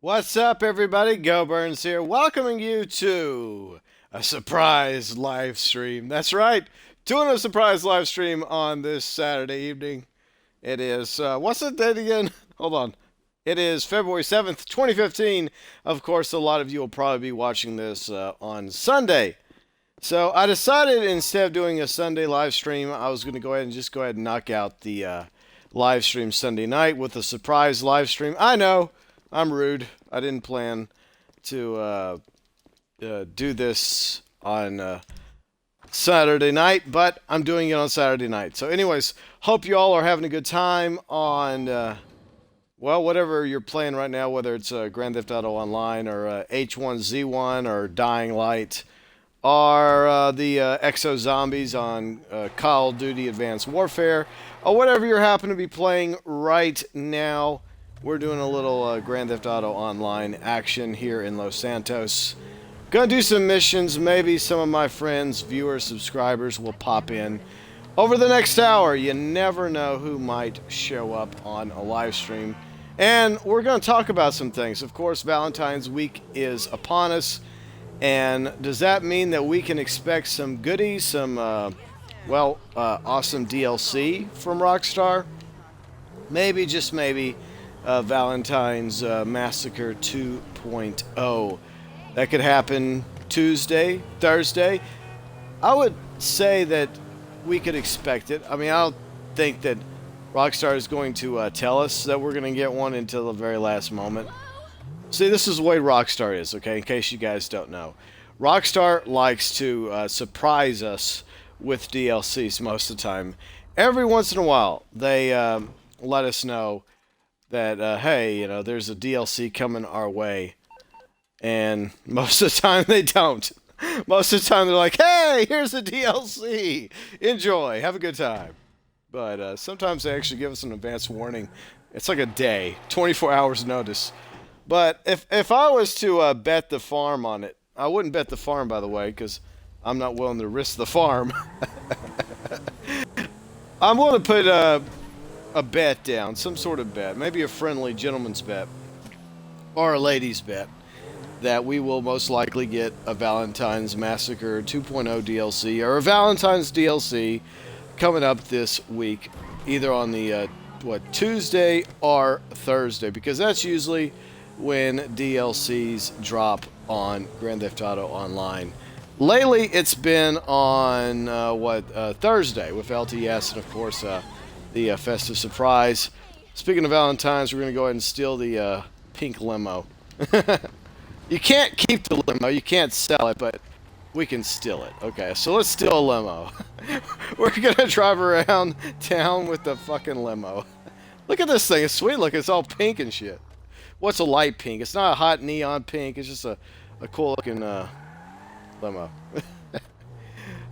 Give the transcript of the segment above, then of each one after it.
What's up, everybody? GeauxBurns here, welcoming you to a surprise live stream. That's right, doing a surprise live stream on this Saturday evening. It is, what's the date again? Hold on. It is February 7th, 2015. Of course, a lot of you will probably be watching this on Sunday. So I decided instead of doing a Sunday live stream, I was going to go ahead and knock out the live stream Sunday night with a surprise live stream. I know. I'm rude. I didn't plan to do this on Saturday night, but I'm doing it on Saturday night. So anyways, hope you all are having a good time on, well, whatever you're playing right now, whether it's Grand Theft Auto Online or H1Z1 or Dying Light or the Exo Zombies on Call of Duty Advanced Warfare, or whatever you happen to be playing right now. We're doing a little Grand Theft Auto Online action here in Los Santos. Gonna do some missions. Maybe some of my friends, viewers, subscribers will pop in over the next hour. You never know who might show up on a live stream. And we're gonna talk about some things. Of course, Valentine's week is upon us. And does that mean that we can expect some goodies, some, awesome DLC from Rockstar? Maybe, just maybe, Valentine's Massacre 2.0. That could happen Tuesday, Thursday. I would say that we could expect it. I mean, I don't think that Rockstar is going to tell us that we're going to get one until the very last moment. See, this is the way Rockstar is, okay, in case you guys don't know. Rockstar likes to surprise us with DLCs most of the time. Every once in a while, they let us know that, hey, you know, there's a DLC coming our way. And most of the time, they don't. Most of the time, they're like, hey, here's a DLC. Enjoy. Have a good time. But sometimes they actually give us an advance warning. It's like a day, 24 hours notice. But if I was to bet the farm on it, I wouldn't bet the farm, by the way, because I'm not willing to risk the farm. I'm willing to put a bet down, some sort of bet, maybe a friendly gentleman's bet, or a lady's bet, that we will most likely get a Valentine's Massacre 2.0 DLC, or a Valentine's DLC coming up this week, either on the, Tuesday or Thursday, because that's usually when DLCs drop on Grand Theft Auto Online. Lately, it's been on, Thursday with LTS, and of course, the festive surprise. Speaking of Valentine's, we're going to go ahead and steal the pink limo. You can't keep the limo, you can't sell it, but we can steal it. Okay, so let's steal a limo. We're going to drive around town with the fucking limo. Look at this thing, it's sweet. Look, it's all pink and shit. What's a light pink? It's not a hot neon pink, it's just a cool looking limo.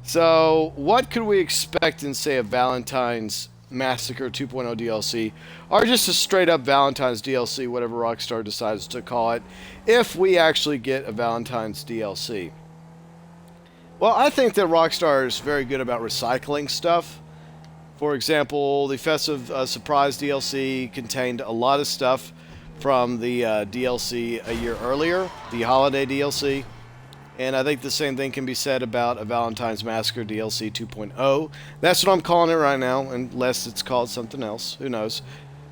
So, what could we expect in, say, a Valentine's Massacre 2.0 DLC, or just a straight up Valentine's DLC, whatever Rockstar decides to call it, if we actually get a Valentine's DLC? Well, I think that Rockstar is very good about recycling stuff. For example, the Festive Surprise DLC contained a lot of stuff from the DLC a year earlier, the Holiday DLC. And I think the same thing can be said about a Valentine's Massacre DLC 2.0. That's what I'm calling it right now, unless it's called something else. Who knows?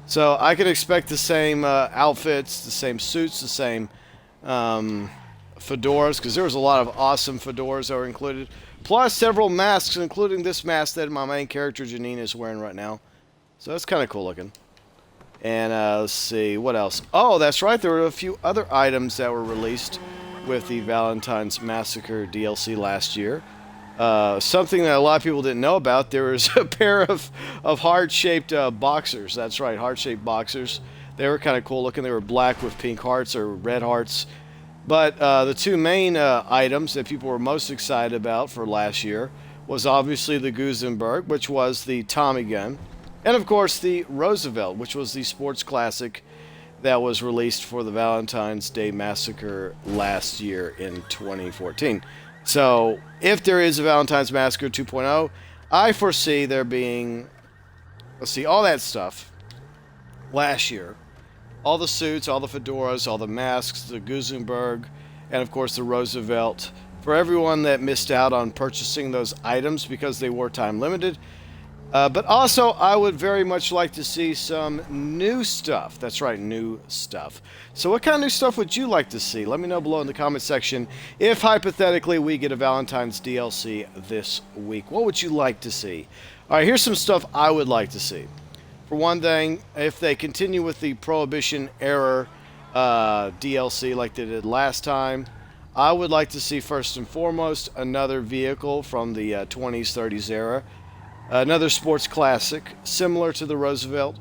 So I could expect the same outfits, the same suits, the same fedoras, because there was a lot of awesome fedoras that were included. Plus several masks, including this mask that my main character Janine is wearing right now. So that's kind of cool looking. And let's see, what else? Oh, that's right, there were a few other items that were released with the Valentine's Massacre DLC last year. Something that a lot of people didn't know about, there was a pair of heart-shaped boxers. That's right, heart-shaped boxers. They were kind of cool looking. They were black with pink hearts or red hearts. But the two main items that people were most excited about for last year was obviously the GeauxBurns, which was the Tommy gun, and of course the Roosevelt, which was the sports classic that was released for the Valentine's Day Massacre last year in 2014. So, if there is a Valentine's Massacre 2.0, I foresee there being, let's see, all that stuff last year all the suits, all the fedoras, all the masks, the Gusenberg, and of course the Roosevelt. For everyone that missed out on purchasing those items because they were time limited. But also, I would very much like to see some new stuff. That's right, new stuff. So what kind of new stuff would you like to see? Let me know below in the comment section. If, hypothetically, we get a Valentine's DLC this week, what would you like to see? All right, here's some stuff I would like to see. For one thing, if they continue with the Prohibition era DLC like they did last time, I would like to see, first and foremost, another vehicle from the 20s, 30s era. Another sports classic, similar to the Roosevelt,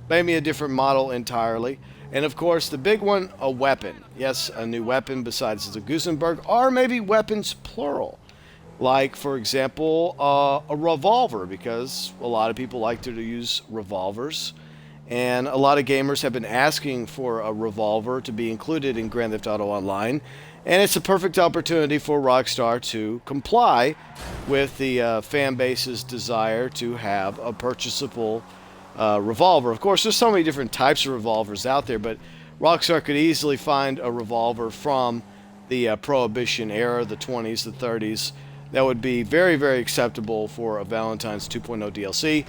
maybe a different model entirely. And of course, the big one, a weapon. Yes, a new weapon besides the Gusenberg, or maybe weapons plural. Like, for example, a revolver, because a lot of people like to use revolvers. And a lot of gamers have been asking for a revolver to be included in Grand Theft Auto Online. And it's a perfect opportunity for Rockstar to comply with the fan base's desire to have a purchasable revolver. Of course, there's so many different types of revolvers out there, but Rockstar could easily find a revolver from the Prohibition era, the 20s, the 30s, that would be very, very acceptable for a Valentine's 2.0 DLC.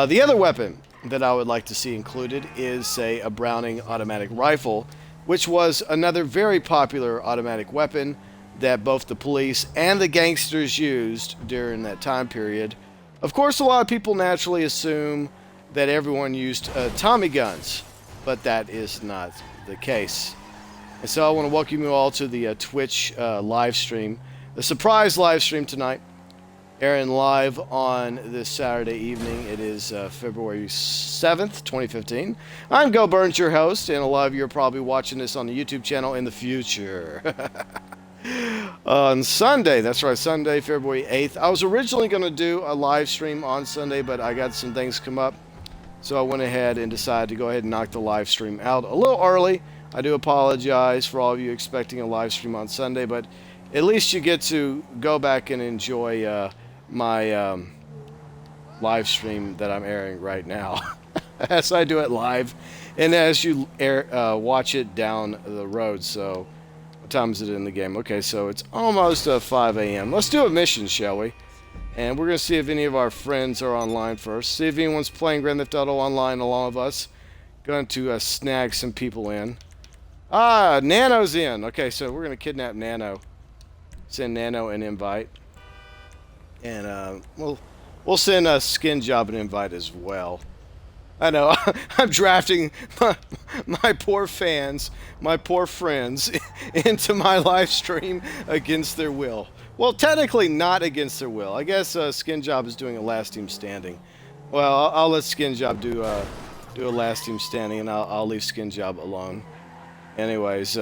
The other weapon that I would like to see included is, say, a Browning automatic rifle, which was another very popular automatic weapon that both the police and the gangsters used during that time period. Of course, a lot of people naturally assume that everyone used Tommy guns, but that is not the case. And so I want to welcome you all to the Twitch live stream, the surprise live stream tonight, airing live on this Saturday evening. It is February 7th, 2015. I'm GeauxBurns, your host, and a lot of you are probably watching this on the YouTube channel in the future. On Sunday, that's right, Sunday, February 8th. I was originally going to do a live stream on Sunday, but I got some things come up. So I went ahead and decided to go ahead and knock the live stream out a little early. I do apologize for all of you expecting a live stream on Sunday, but at least you get to go back and enjoy my live stream that I'm airing right now. As I do it live, and as you watch it down the road. So what time is it in the game? Okay, so it's almost 5 a.m. Let's do a mission, shall we? And we're going to see if any of our friends are online first. See if anyone's playing Grand Theft Auto Online along with us. Going to snag some people in. Ah, Nano's in. Okay, so we're going to kidnap Nano. Send Nano an invite. And we'll send Skin Job an invite as well. I know, I'm drafting my poor fans, my poor friends, into my live stream against their will. Well, technically not against their will. I guess Skin Job is doing a last team standing. Well, I'll let Skin Job do a last team standing, and I'll leave Skin Job alone. Anyways,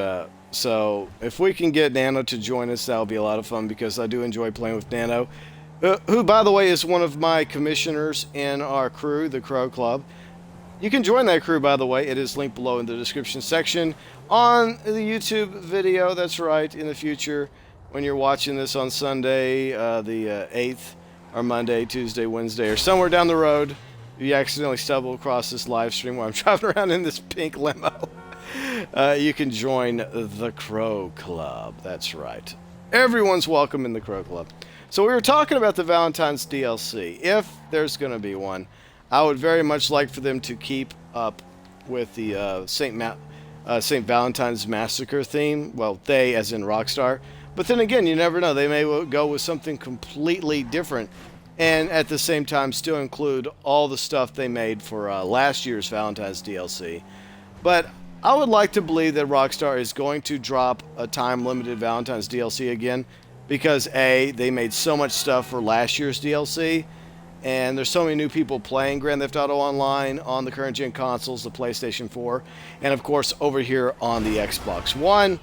so if we can get Nano to join us, that'll be a lot of fun, because I do enjoy playing with Nano, who, by the way, is one of my commissioners in our crew, the Crow Club. You can join that crew, by the way. It is linked below in the description section on the YouTube video. That's right, in the future, when you're watching this on Sunday, the 8th, or Monday, Tuesday, Wednesday, or somewhere down the road, if you accidentally stumble across this live stream while I'm driving around in this pink limo, you can join the Crow Club. That's right. Everyone's welcome in the Crow Club. So we were talking about the Valentine's DLC. If there's going to be one, I would very much like for them to keep up with the St. Valentine's Massacre theme. Well, they, as in Rockstar. But then again, you never know. They may go with something completely different, and at the same time still include all the stuff they made for last year's Valentine's DLC. But I would like to believe that Rockstar is going to drop a time-limited Valentine's DLC again, because A, they made so much stuff for last year's DLC, and there's so many new people playing Grand Theft Auto Online on the current-gen consoles, the PlayStation 4, and of course over here on the Xbox One,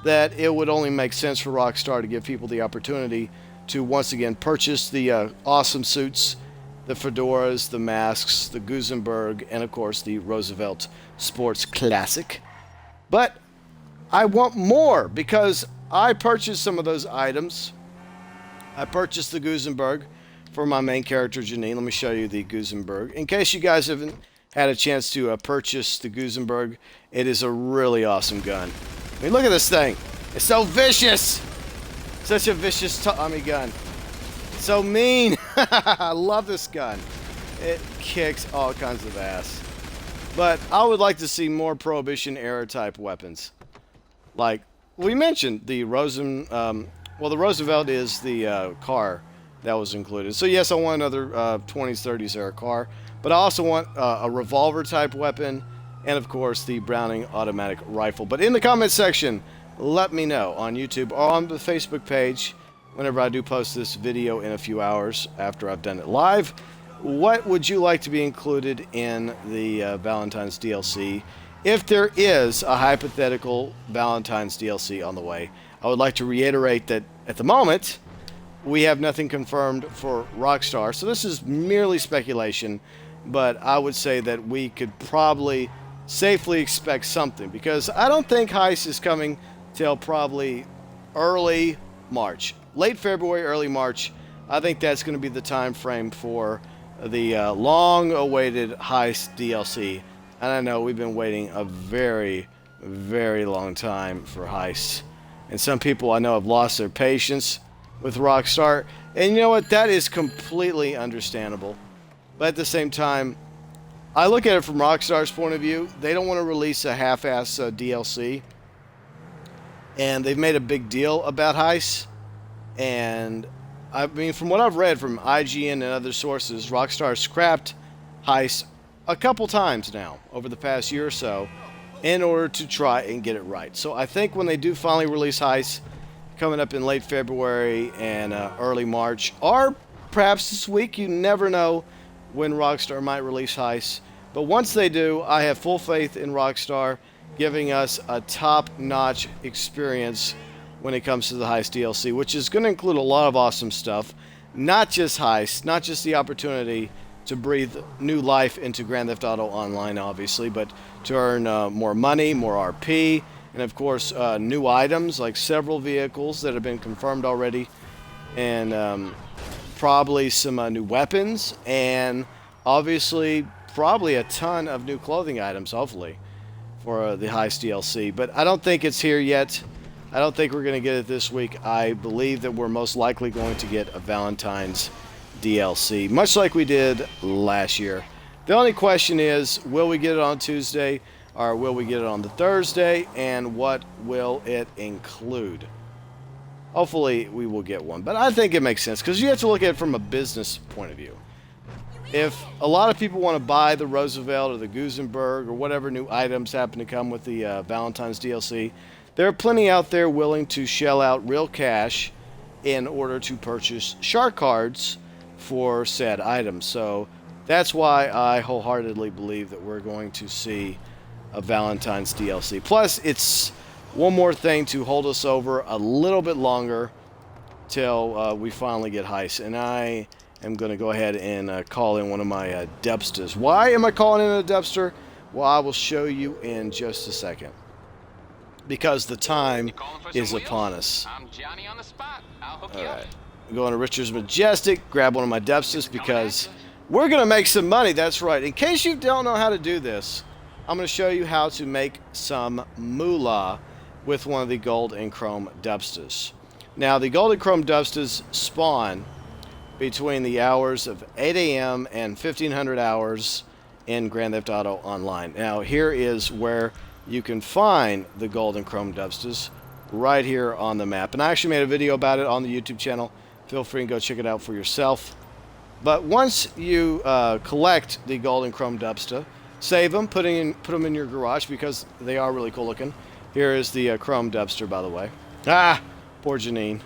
that it would only make sense for Rockstar to give people the opportunity to once again purchase the awesome suits, the fedoras, the masks, the Gusenberg, and of course the Roosevelt Sports Classic. But I want more, because I purchased some of those items. I purchased the Gusenberg for my main character, Janine. Let me show you the Gusenberg. In case you guys haven't had a chance to purchase the GeauxBurns, it is a really awesome gun. I mean, look at this thing. It's so vicious. Such a vicious Tommy gun. So mean. I love this gun. It kicks all kinds of ass. But I would like to see more Prohibition era type weapons. Like we mentioned, the well, the Roosevelt is the car that was included. So yes, I want another 20s, 30s era car. But I also want a revolver type weapon, and of course the Browning automatic rifle. But in the comment section, let me know on YouTube or on the Facebook page, whenever I do post this video in a few hours after I've done it live, what would you like to be included in the Valentine's DLC? If there is a hypothetical Valentine's DLC on the way, I would like to reiterate that at the moment, we have nothing confirmed for Rockstar. So this is merely speculation, but I would say that we could probably safely expect something, because I don't think Heist is coming till probably early March. Late February, early March. I think that's going to be the time frame for the long-awaited Heist DLC. And I know we've been waiting a very, very long time for Heist. And some people I know have lost their patience with Rockstar. And you know what? That is completely understandable. But at the same time, I look at it from Rockstar's point of view. They don't want to release a half-ass DLC. And they've made a big deal about Heist. And I mean, from what I've read from IGN and other sources, Rockstar scrapped Heist a couple times now over the past year or so in order to try and get it right. So I think when they do finally release Heist, coming up in late February and early March, or perhaps this week, you never know when Rockstar might release Heist. But once they do, I have full faith in Rockstar giving us a top-notch experience when it comes to the Heist DLC, which is going to include a lot of awesome stuff. Not just Heist, not just the opportunity to breathe new life into Grand Theft Auto Online, obviously, but to earn more money, more RP, and of course new items like several vehicles that have been confirmed already, and probably some new weapons, and obviously probably a ton of new clothing items, hopefully, for the Heist DLC. But I don't think it's here yet. I don't think we're going to get it this week. I believe that we're most likely going to get a Valentine's DLC, much like we did last year. The only question is, will we get it on Tuesday, or will we get it on the Thursday, and what will it include? Hopefully we will get one, but I think it makes sense, because you have to look at it from a business point of view. If a lot of people want to buy the Roosevelt or the GeauxBurns or whatever new items happen to come with the Valentine's DLC, there are plenty out there willing to shell out real cash in order to purchase shark cards for said items. So that's why I wholeheartedly believe that we're going to see a Valentine's DLC. Plus, it's one more thing to hold us over a little bit longer till we finally get Heist. And I am going to go ahead and call in one of my dubsters. Why am I calling in a dubster? Well, I will show you in just a second. Because the time is upon us. I'm Johnny on the spot. I'll hook All you right. up. I'm going to Richard's Majestic, grab one of my dubsters, because we're going to make some money. That's right. In case you don't know how to do this, I'm going to show you how to make some moolah with one of the gold and chrome dubsters. Now, the gold and chrome dubsters spawn between the hours of 8 a.m. and 1500 hours in Grand Theft Auto Online. Now, here is where you can find the gold and chrome dubsters, right here on the map. And I actually made a video about it on the YouTube channel. Feel free and go check it out for yourself. But once you collect the gold and chrome dubster, save them, put them in your garage, because they are really cool looking. Here is the chrome dubster, by the way. Ah, poor Janine.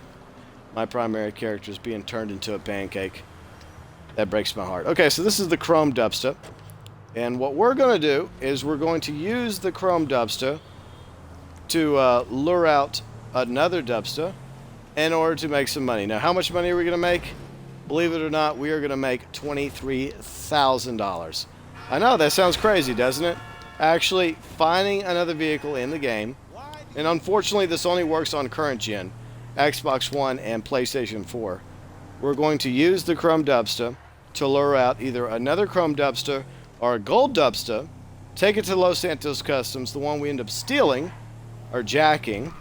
My primary character is being turned into a pancake. That breaks my heart. Okay, so this is the chrome dubster. And what we're going to do is we're going to use the chrome dubster to lure out another dubster in order to make some money. Now, how much money are we going to make? Believe it or not, we are going to make $23,000. I know, that sounds crazy, doesn't it? Actually, finding another vehicle in the game, and unfortunately this only works on current gen, Xbox One and PlayStation 4. We're going to use the chrome dubster to lure out either another chrome dubster our gold dubsta, take it to Los Santos Customs, the one we end up stealing, or jacking,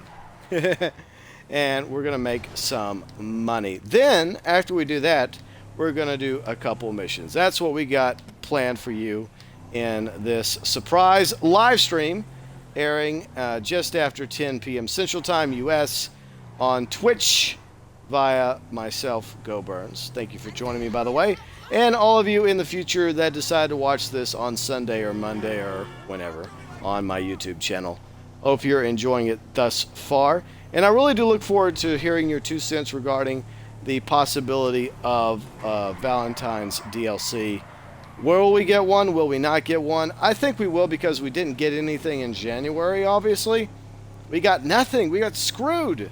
and we're going to make some money. Then, after we do that, we're going to do a couple missions. That's what we got planned for you in this surprise live stream airing just after 10 p.m. Central Time, U.S. on Twitch via myself, GeauxBurns. Thank you for joining me, by the way. And all of you in the future that decide to watch this on Sunday or Monday or whenever on my YouTube channel. Hope you're enjoying it thus far. And I really do look forward to hearing your 2 cents regarding the possibility of Valentines DLC. Will we get one? Will we not get one? I think we will, because we didn't get anything in January, obviously. We got nothing. We got screwed.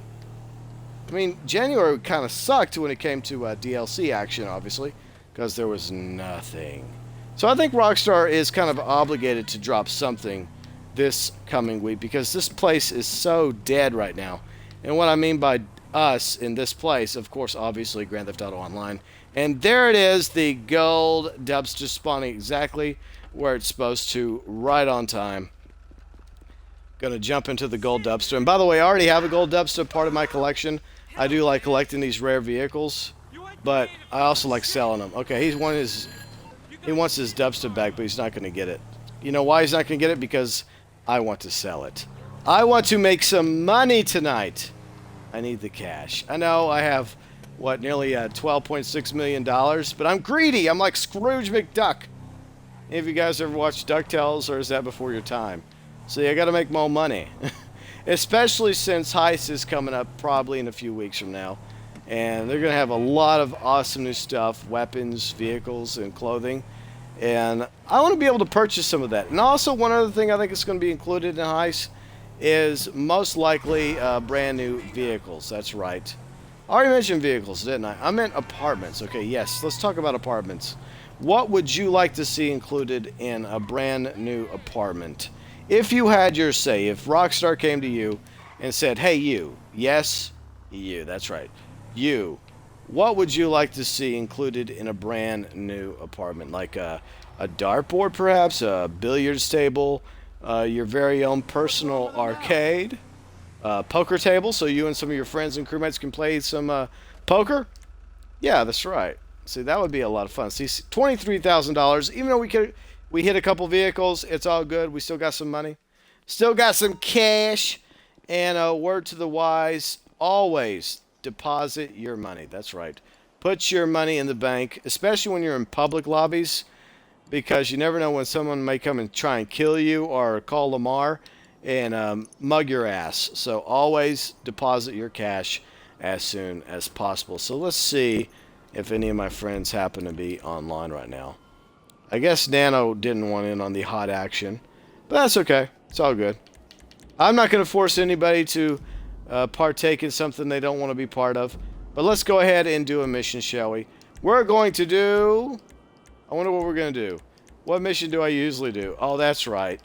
I mean, January kind of sucked when it came to DLC action, obviously, because there was nothing. So I think Rockstar is kind of obligated to drop something this coming week, because this place is so dead right now. And what I mean by us in this place, of course, obviously Grand Theft Auto Online. And there it is, the gold dubster spawning exactly where it's supposed to, right on time. Gonna jump into the gold dubster. And by the way, I already have a gold dubster, part of my collection. I do like collecting these rare vehicles, but I also like selling them. Okay, he wants his dubster back, but he's not gonna get it. You know why he's not gonna get it? Because I want to sell it. I want to make some money tonight. I need the cash. I know I have, what, nearly $12.6 million, but I'm greedy. I'm like Scrooge McDuck. Any of you guys ever watched DuckTales, or is that before your time? See, I got to make more money. Especially since Heist is coming up probably in a few weeks from now. And they're going to have a lot of awesome new stuff, weapons, vehicles, and clothing. And I want to be able to purchase some of that. And also, one other thing I think is going to be included in Heist is most likely brand new vehicles. That's right. I already mentioned vehicles, didn't I? I meant apartments. Okay, yes, let's talk about apartments. What would you like to see included in a brand new apartment? If you had your say, if Rockstar came to you and said, hey, you, yes, you, that's right, you, what would you like to see included in a brand new apartment? Like a dartboard, perhaps, a billiards table, your very own personal arcade, poker table, so you and some of your friends and crewmates can play some poker? Yeah, that's right. See, that would be a lot of fun. See, $23,000, even though we hit a couple vehicles, it's all good. We still got some money. Still got some cash. And a word to the wise, always deposit your money. That's right. Put your money in the bank, especially when you're in public lobbies, because you never know when someone may come and try and kill you or call Lamar and mug your ass. So always deposit your cash as soon as possible. So let's see if any of my friends happen to be online right now. I guess Nano didn't want in on the hot action, but that's okay. It's all good. I'm not going to force anybody to partake in something they don't want to be part of. But let's go ahead and do a mission, shall we? We're going to do... I wonder what we're going to do. What mission do I usually do? Oh, that's right.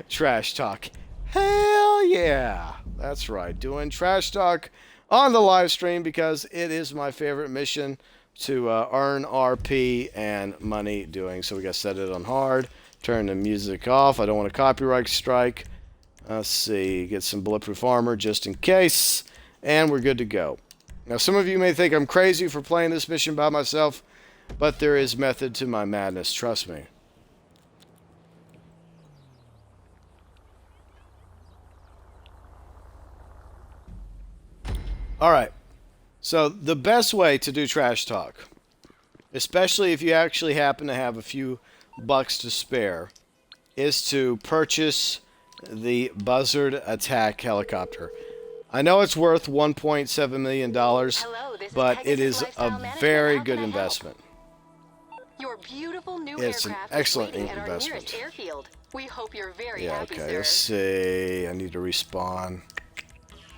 Trash talk. Hell yeah. That's right. Doing trash talk on the live stream because it is my favorite mission to earn RP and money doing. So we got to set it on hard. Turn the music off. I don't want a copyright strike. Let's see. Get some bulletproof armor just in case. And we're good to go. Now, some of you may think I'm crazy for playing this mission by myself, but there is method to my madness. Trust me. Alright. So, the best way to do trash talk, especially if you actually happen to have a few bucks to spare, is to purchase the Buzzard Attack helicopter. I know it's worth $1.7 million, but it is a very good investment. Your beautiful new It's an excellent investment. Airfield. We hope you're very Yeah, happy, okay, sir. let's see. I need to respawn.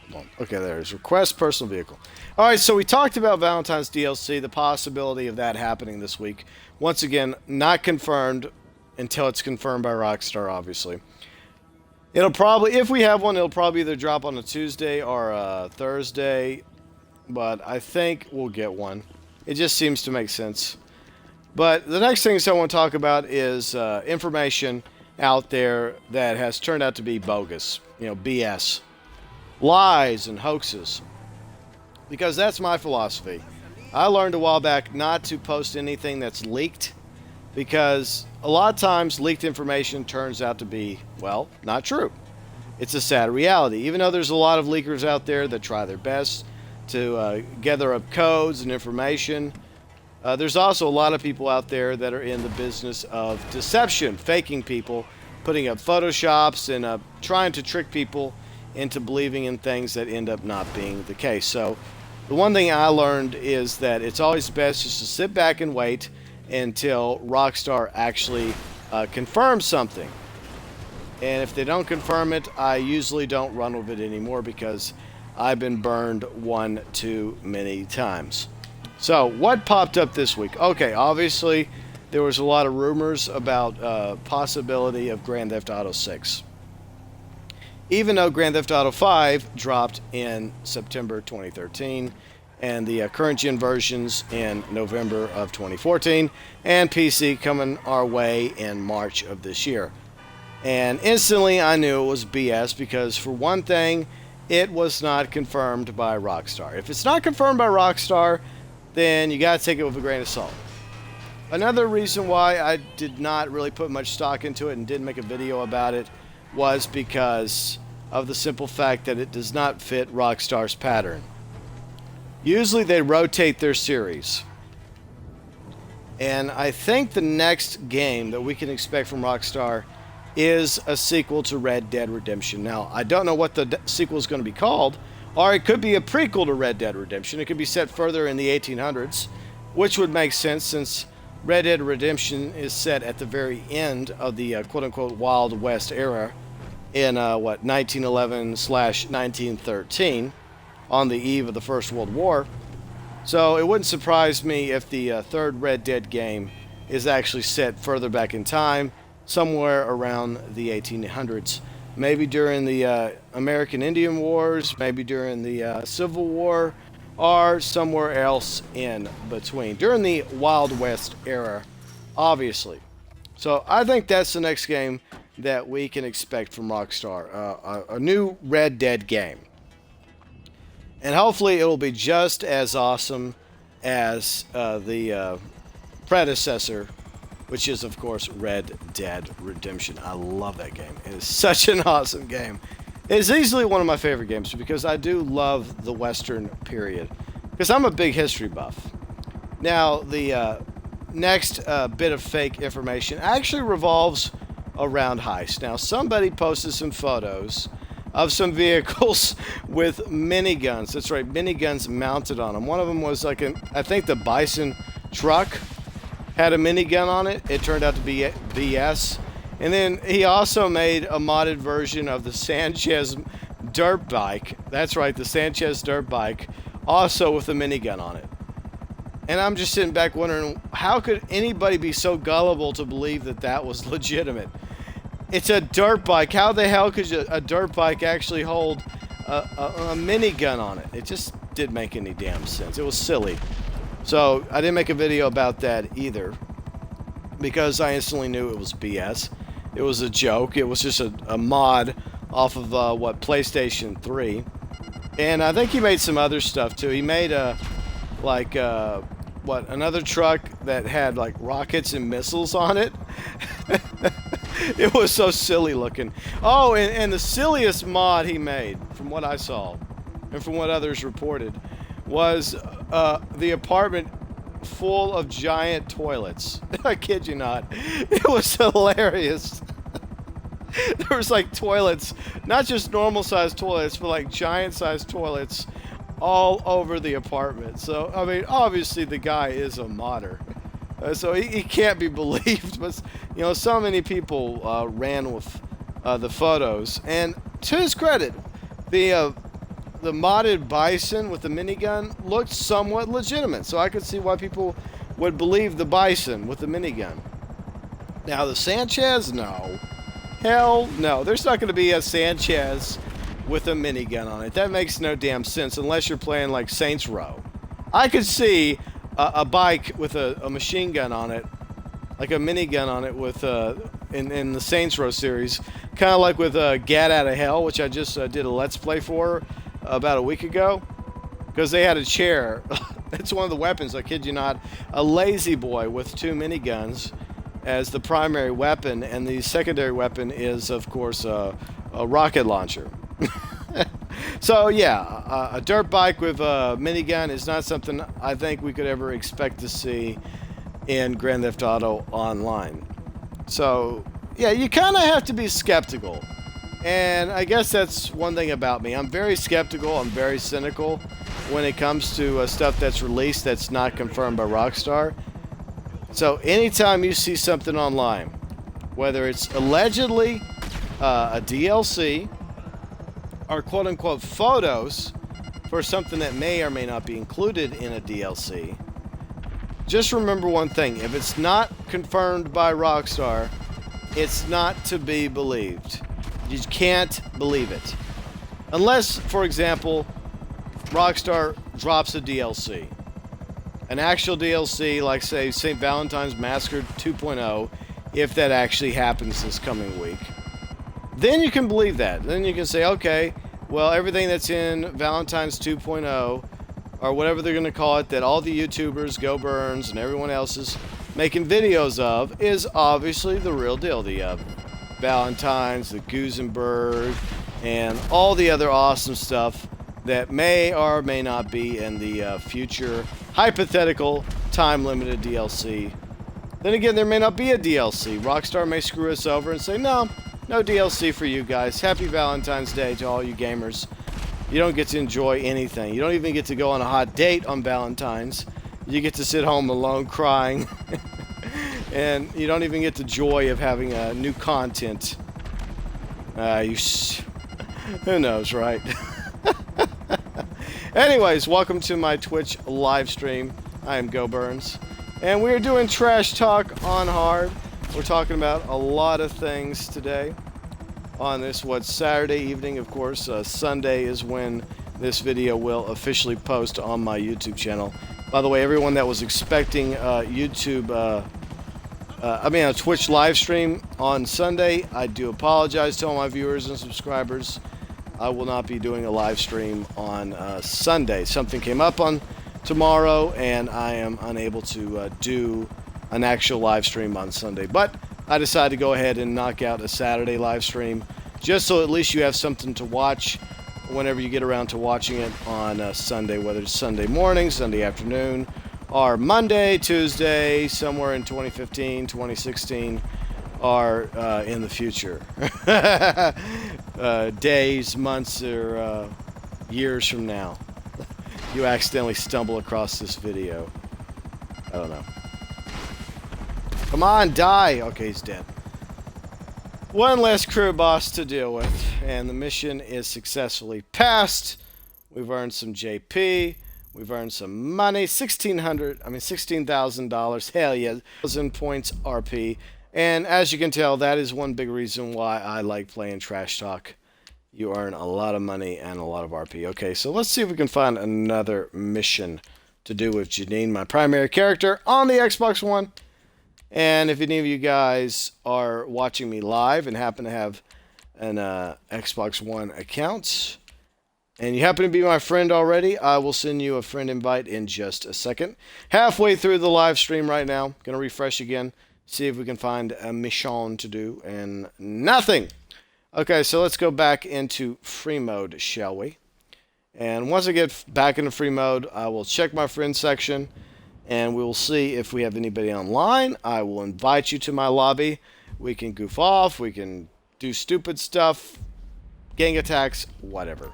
Come on. Okay, there's request personal vehicle. Alright, so we talked about Valentine's DLC, the possibility of that happening this week. Once again, not confirmed until it's confirmed by Rockstar, obviously. It'll probably, if we have one, it'll probably either drop on a Tuesday or a Thursday, but I think we'll get one. It just seems to make sense. But the next thing I want to talk about is information out there that has turned out to be bogus, BS, lies and hoaxes. Because that's my philosophy. I learned a while back not to post anything that's leaked, because a lot of times leaked information turns out to be, well, not true. It's a sad reality. Even though there's a lot of leakers out there that try their best to gather up codes and information, there's also a lot of people out there that are in the business of deception, faking people, putting up photoshops and trying to trick people into believing in things that end up not being the case. So the one thing I learned is that it's always best just to sit back and wait until Rockstar actually confirms something. And if they don't confirm it, I usually don't run with it anymore because I've been burned one too many times. So, what popped up this week? Okay, obviously, there was a lot of rumors about possibility of Grand Theft Auto 6. Even though Grand Theft Auto 5 dropped in September 2013, and the current gen versions in November of 2014, and PC coming our way in March of this year. And instantly I knew it was BS because, for one thing, it was not confirmed by Rockstar. If it's not confirmed by Rockstar, then you gotta take it with a grain of salt. Another reason why I did not really put much stock into it and didn't make a video about it was because of the simple fact that it does not fit Rockstar's pattern. Usually they rotate their series. And I think the next game that we can expect from Rockstar is a sequel to Red Dead Redemption. Now, I don't know what the sequel is going to be called, or it could be a prequel to Red Dead Redemption. It could be set further in the 1800s, which would make sense since Red Dead Redemption is set at the very end of the quote-unquote Wild West era in 1911/1913, on the eve of the First World War. So it wouldn't surprise me if the third Red Dead game is actually set further back in time, somewhere around the 1800s. Maybe during the American Indian Wars, maybe during the Civil War, or somewhere else in between. During the Wild West era, obviously. So I think that's the next game that we can expect from Rockstar. A new Red Dead game. And hopefully it will be just as awesome as the predecessor, which is, of course, Red Dead Redemption. I love that game. It is such an awesome game. It is easily one of my favorite games because I do love the Western period. Because I'm a big history buff. Now, the next bit of fake information actually revolves around heists. Now, somebody posted some photos of some vehicles with miniguns. That's right, miniguns mounted on them. One of them was like I think the Bison truck had a minigun on it. It turned out to be BS. And then he also made a modded version of the Sanchez dirt bike. That's right, the Sanchez dirt bike, also with a minigun on it. And I'm just sitting back wondering, how could anybody be so gullible to believe that that was legitimate? It's a dirt bike. How the hell could a dirt bike actually hold a minigun on it? It just didn't make any damn sense. It was silly. So I didn't make a video about that either, because I instantly knew it was BS. It was a joke. It was just a mod off of PlayStation 3. And I think he made some other stuff too. He made another truck that had like rockets and missiles on it. It was so silly looking. Oh, and the silliest mod he made, from what I saw, and from what others reported, was the apartment full of giant toilets. I kid you not. It was hilarious. There was like toilets, not just normal sized toilets, but like giant sized toilets all over the apartment. So, I mean, obviously the guy is a modder. So he can't be believed. But, so many people ran with the photos. And to his credit, the modded Bison with the minigun looked somewhat legitimate. So I could see why people would believe the Bison with the minigun. Now, the Sanchez, no. Hell no. There's not going to be a Sanchez with a minigun on it. That makes no damn sense unless you're playing like Saints Row. I could see a bike with a machine gun on it, like a minigun on it, with in the Saints Row series, kind of like with Gat Out of Hell, which I just did a Let's Play for about a week ago, because they had a chair. It's one of the weapons, I kid you not, a lazy boy with 2 miniguns as the primary weapon, and the secondary weapon is, of course, a rocket launcher. So yeah, a dirt bike with a minigun is not something I think we could ever expect to see in Grand Theft Auto Online. So yeah, you kind of have to be skeptical, and I guess that's one thing about me. I'm very skeptical, I'm very cynical when it comes to stuff that's released that's not confirmed by Rockstar. So anytime you see something online, whether it's allegedly a DLC or quote-unquote photos for something that may or may not be included in a DLC, just remember one thing: if it's not confirmed by Rockstar, it's not to be believed. You can't believe it. Unless, for example, Rockstar drops a DLC. An actual DLC, like, say, St. Valentine's Massacre 2.0, if that actually happens this coming week. Then you can believe that. Then you can say, okay, well, everything that's in Valentine's 2.0, or whatever they're going to call it, that all the YouTubers, GeauxBurns, and everyone else is making videos of, is obviously the real deal. The Valentines, the Gusenberg, and all the other awesome stuff that may or may not be in the future hypothetical time-limited DLC. Then again, there may not be a DLC. Rockstar may screw us over and say, no DLC for you guys. Happy Valentine's Day to all you gamers. You don't get to enjoy anything. You don't even get to go on a hot date on Valentine's. You get to sit home alone crying. And you don't even get the joy of having new content. Who knows, right? Anyways, welcome to my Twitch live stream. I am GeauxBurns, and we're doing Trash Talk on Hard. We're talking about a lot of things today on this, Saturday evening. Of course, Sunday is when this video will officially post on my YouTube channel. By the way, everyone that was expecting a Twitch live stream on Sunday, I do apologize to all my viewers and subscribers. I will not be doing a live stream on Sunday. Something came up on tomorrow, and I am unable to do an actual live stream on Sunday. But I decided to go ahead and knock out a Saturday live stream, just so at least you have something to watch whenever you get around to watching it on Sunday, whether it's Sunday morning, Sunday afternoon, or Monday, Tuesday, somewhere in 2015, 2016, or in the future. Days, months, or years from now. You accidentally stumble across this video. I don't know. Come on, die! Okay, he's dead. One less crew boss to deal with, and the mission is successfully passed. We've earned some JP. We've earned some money. $16,000. Hell yeah. 1,000 points RP. And as you can tell, that is one big reason why I like playing Trash Talk. You earn a lot of money and a lot of RP. Okay, so let's see if we can find another mission to do with Janine, my primary character, on the Xbox One. And if any of you guys are watching me live and happen to have an Xbox One account, and you happen to be my friend already, I will send you a friend invite in just a second. Halfway through the live stream right now. Gonna refresh again. See if we can find a mission to do, and nothing. Okay, so let's go back into free mode, shall we? And once I get back into free mode, I will check my friends section, and we will see if we have anybody online. I will invite you to my lobby. We can goof off, we can do stupid stuff, gang attacks, whatever.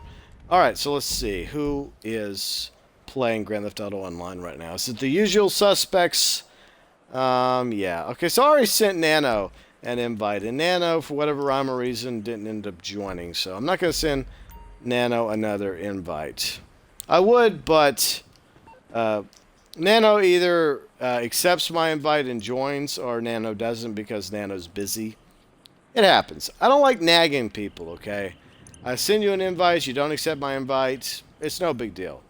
Alright, so let's see. Who is playing Grand Theft Auto Online right now? Is it the usual suspects? Yeah. Okay, so I already sent Nano an invite, and Nano, for whatever rhyme or reason, didn't end up joining, so I'm not going to send Nano another invite. I would, but Nano either accepts my invite and joins, or Nano doesn't because Nano's busy. It happens. I don't like nagging people, okay? I send you an invite, you don't accept my invite, it's no big deal.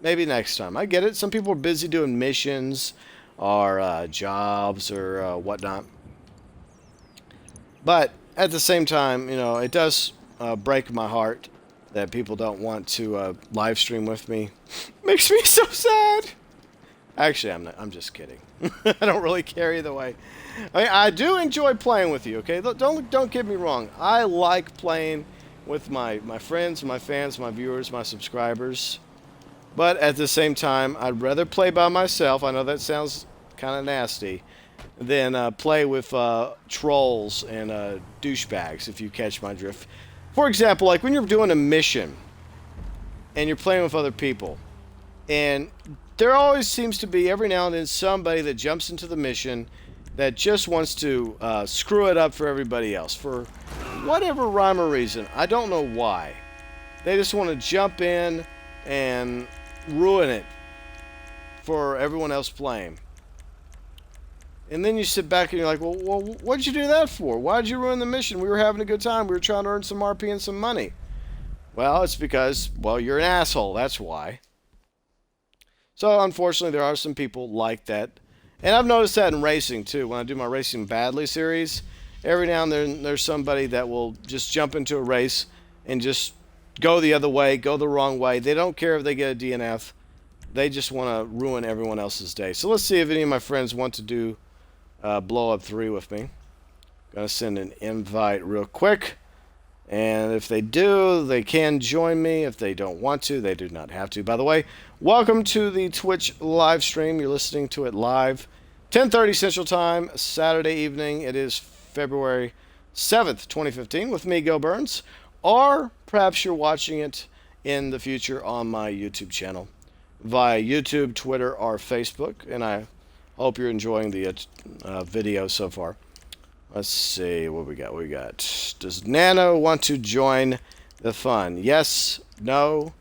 Maybe next time. I get it. Some people are busy doing missions or jobs or whatnot. But at the same time, it does break my heart that people don't want to live stream with me. Makes me so sad. Actually, I'm not. I'm just kidding. I don't really care either way. I mean, I do enjoy playing with you. Okay, don't get me wrong. I like playing with my friends, my fans, my viewers, my subscribers. But at the same time, I'd rather play by myself. I know that sounds kind of nasty. Than play with trolls and douchebags, if you catch my drift. For example, like when you're doing a mission and you're playing with other people, and there always seems to be every now and then somebody that jumps into the mission that just wants to screw it up for everybody else for whatever rhyme or reason. I don't know why. They just want to jump in and ruin it for everyone else playing. And then you sit back and you're like, well, what'd you do that for? Why'd you ruin the mission? We were having a good time. We were trying to earn some RP and some money. Well, it's because, well, you're an asshole. That's why. So, unfortunately, there are some people like that. And I've noticed that in racing, too. When I do my Racing Badly series, every now and then there's somebody that will just jump into a race and just go the other way, go the wrong way. They don't care if they get a DNF. They just want to ruin everyone else's day. So let's see if any of my friends want to do blow up 3 with me. Gonna send an invite real quick, and if they do, they can join me. If they don't want to, they do not have to. By the way, welcome to the Twitch live stream. You're listening to it live 10:30 Central Time, Saturday evening. It is February 7th, 2015, with me, GeauxBurns, or perhaps you're watching it in the future on my YouTube channel via YouTube, Twitter, or Facebook, and I hope you're enjoying the video so far. Let's see what we got. Does Nano want to join the fun? Yes, no.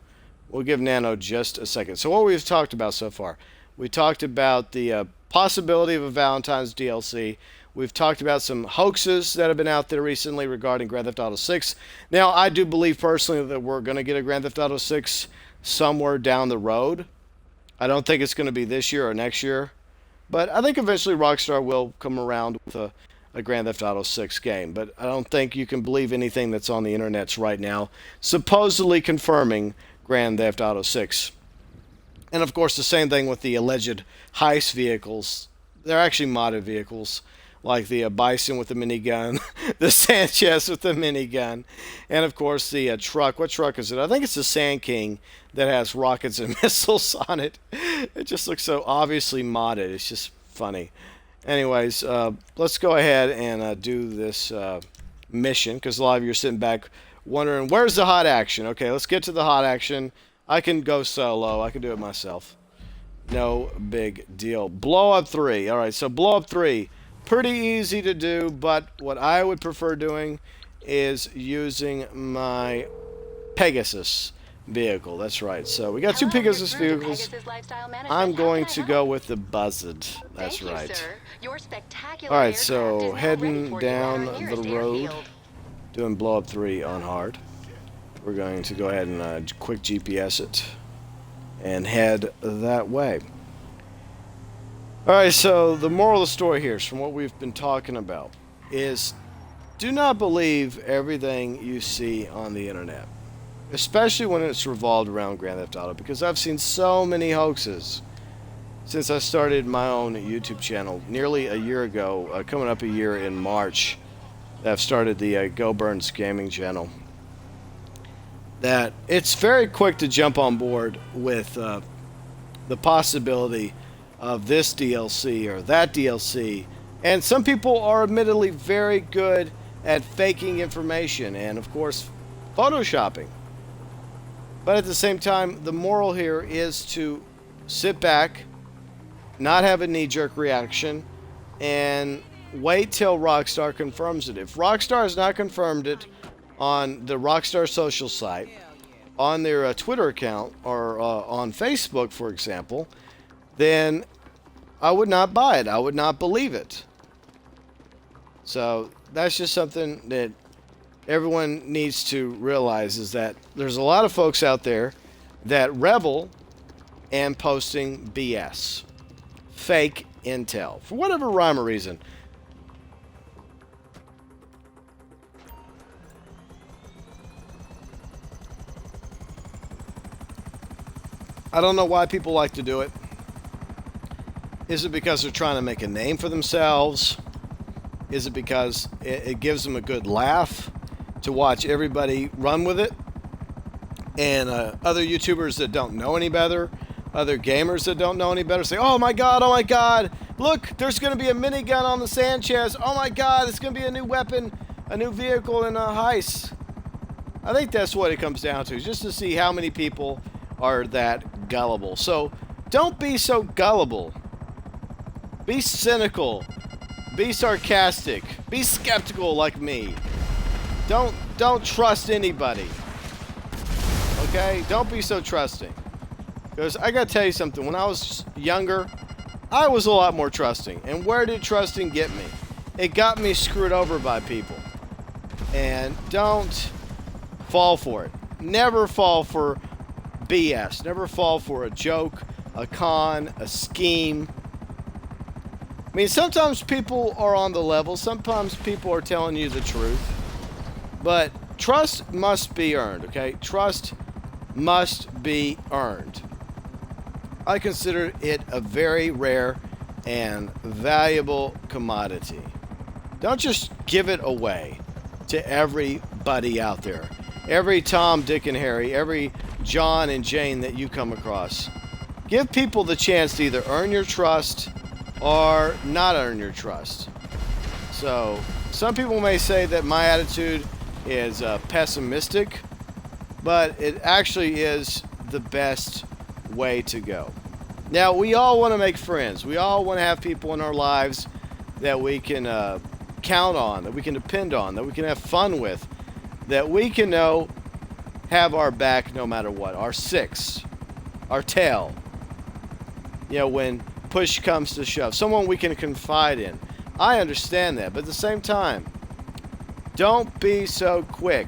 We'll give Nano just a second. So what we've talked about so far. We talked about the possibility of a Valentines DLC. We've talked about some hoaxes that have been out there recently regarding Grand Theft Auto 6. Now, I do believe personally that we're going to get a Grand Theft Auto 6 somewhere down the road. I don't think it's going to be this year or next year. But I think eventually Rockstar will come around with a Grand Theft Auto 6 game. But I don't think you can believe anything that's on the internets right now, supposedly confirming Grand Theft Auto 6. And of course, the same thing with the alleged heist vehicles. They're actually modded vehicles, like the Bison with the minigun, the Sanchez with the minigun, and of course the truck. What truck is it? I think it's the Sand King that has rockets and missiles on it. It just looks so obviously modded. It's just funny. Anyways, let's go ahead and do this mission, because a lot of you are sitting back wondering, where's the hot action? Okay, let's get to the hot action. I can go solo. I can do it myself. No big deal. Blow up 3. All right, so blow up 3. Pretty easy to do, but what I would prefer doing is using my Pegasus vehicle. That's right. So we got 2 Pegasus vehicles. I'm going to go with the Buzzard. That's right. All right, so heading down the road, doing blow up 3 on hard. We're going to go ahead and quick GPS it and head that way. Alright, so the moral of the story here, from what we've been talking about, is do not believe everything you see on the internet, especially when it's revolved around Grand Theft Auto, because I've seen so many hoaxes since I started my own YouTube channel nearly a year ago, coming up a year in March, that I've started the GeauxBurns gaming channel. That it's very quick to jump on board with the possibility of this DLC or that DLC, and some people are admittedly very good at faking information and of course photoshopping. But at the same time, the moral here is to sit back, not have a knee-jerk reaction, and wait till Rockstar confirms it. If Rockstar has not confirmed it on the Rockstar social site, on their Twitter account, or on Facebook, for example, then I would not buy it. I would not believe it. So that's just something that everyone needs to realize, is that there's a lot of folks out there that revel and posting BS. Fake intel. For whatever rhyme or reason. I don't know why people like to do it. Is it because they're trying to make a name for themselves? Is it because it gives them a good laugh to watch everybody run with it? And other YouTubers that don't know any better, other gamers that don't know any better say, oh my God, look, there's going to be a minigun on the sand chest. Oh my God, it's going to be a new weapon, a new vehicle in a heist. I think that's what it comes down to, just to see how many people are that gullible. So don't be so gullible. Be cynical. Be sarcastic. Be skeptical like me. Don't trust anybody. Okay? Don't be so trusting. Because I gotta tell you something. When I was younger, I was a lot more trusting. And where did trusting get me? It got me screwed over by people. And don't fall for it. Never fall for BS. Never fall for a joke, a con, a scheme. I mean, sometimes people are on the level. Sometimes people are telling you the truth. But trust must be earned, okay? Trust must be earned. I consider it a very rare and valuable commodity. Don't just give it away to everybody out there. Every Tom, Dick, and Harry, every John and Jane that you come across. Give people the chance to either earn your trust or not earn your trust. So, some people may say that my attitude is pessimistic, but it actually is the best way to go. Now, we all want to make friends. We all want to have people in our lives that we can count on, that we can depend on, that we can have fun with, that we can know have our back no matter what. Our six, our tail. You know, when push comes to shove. Someone we can confide in. I understand that, but at the same time, don't be so quick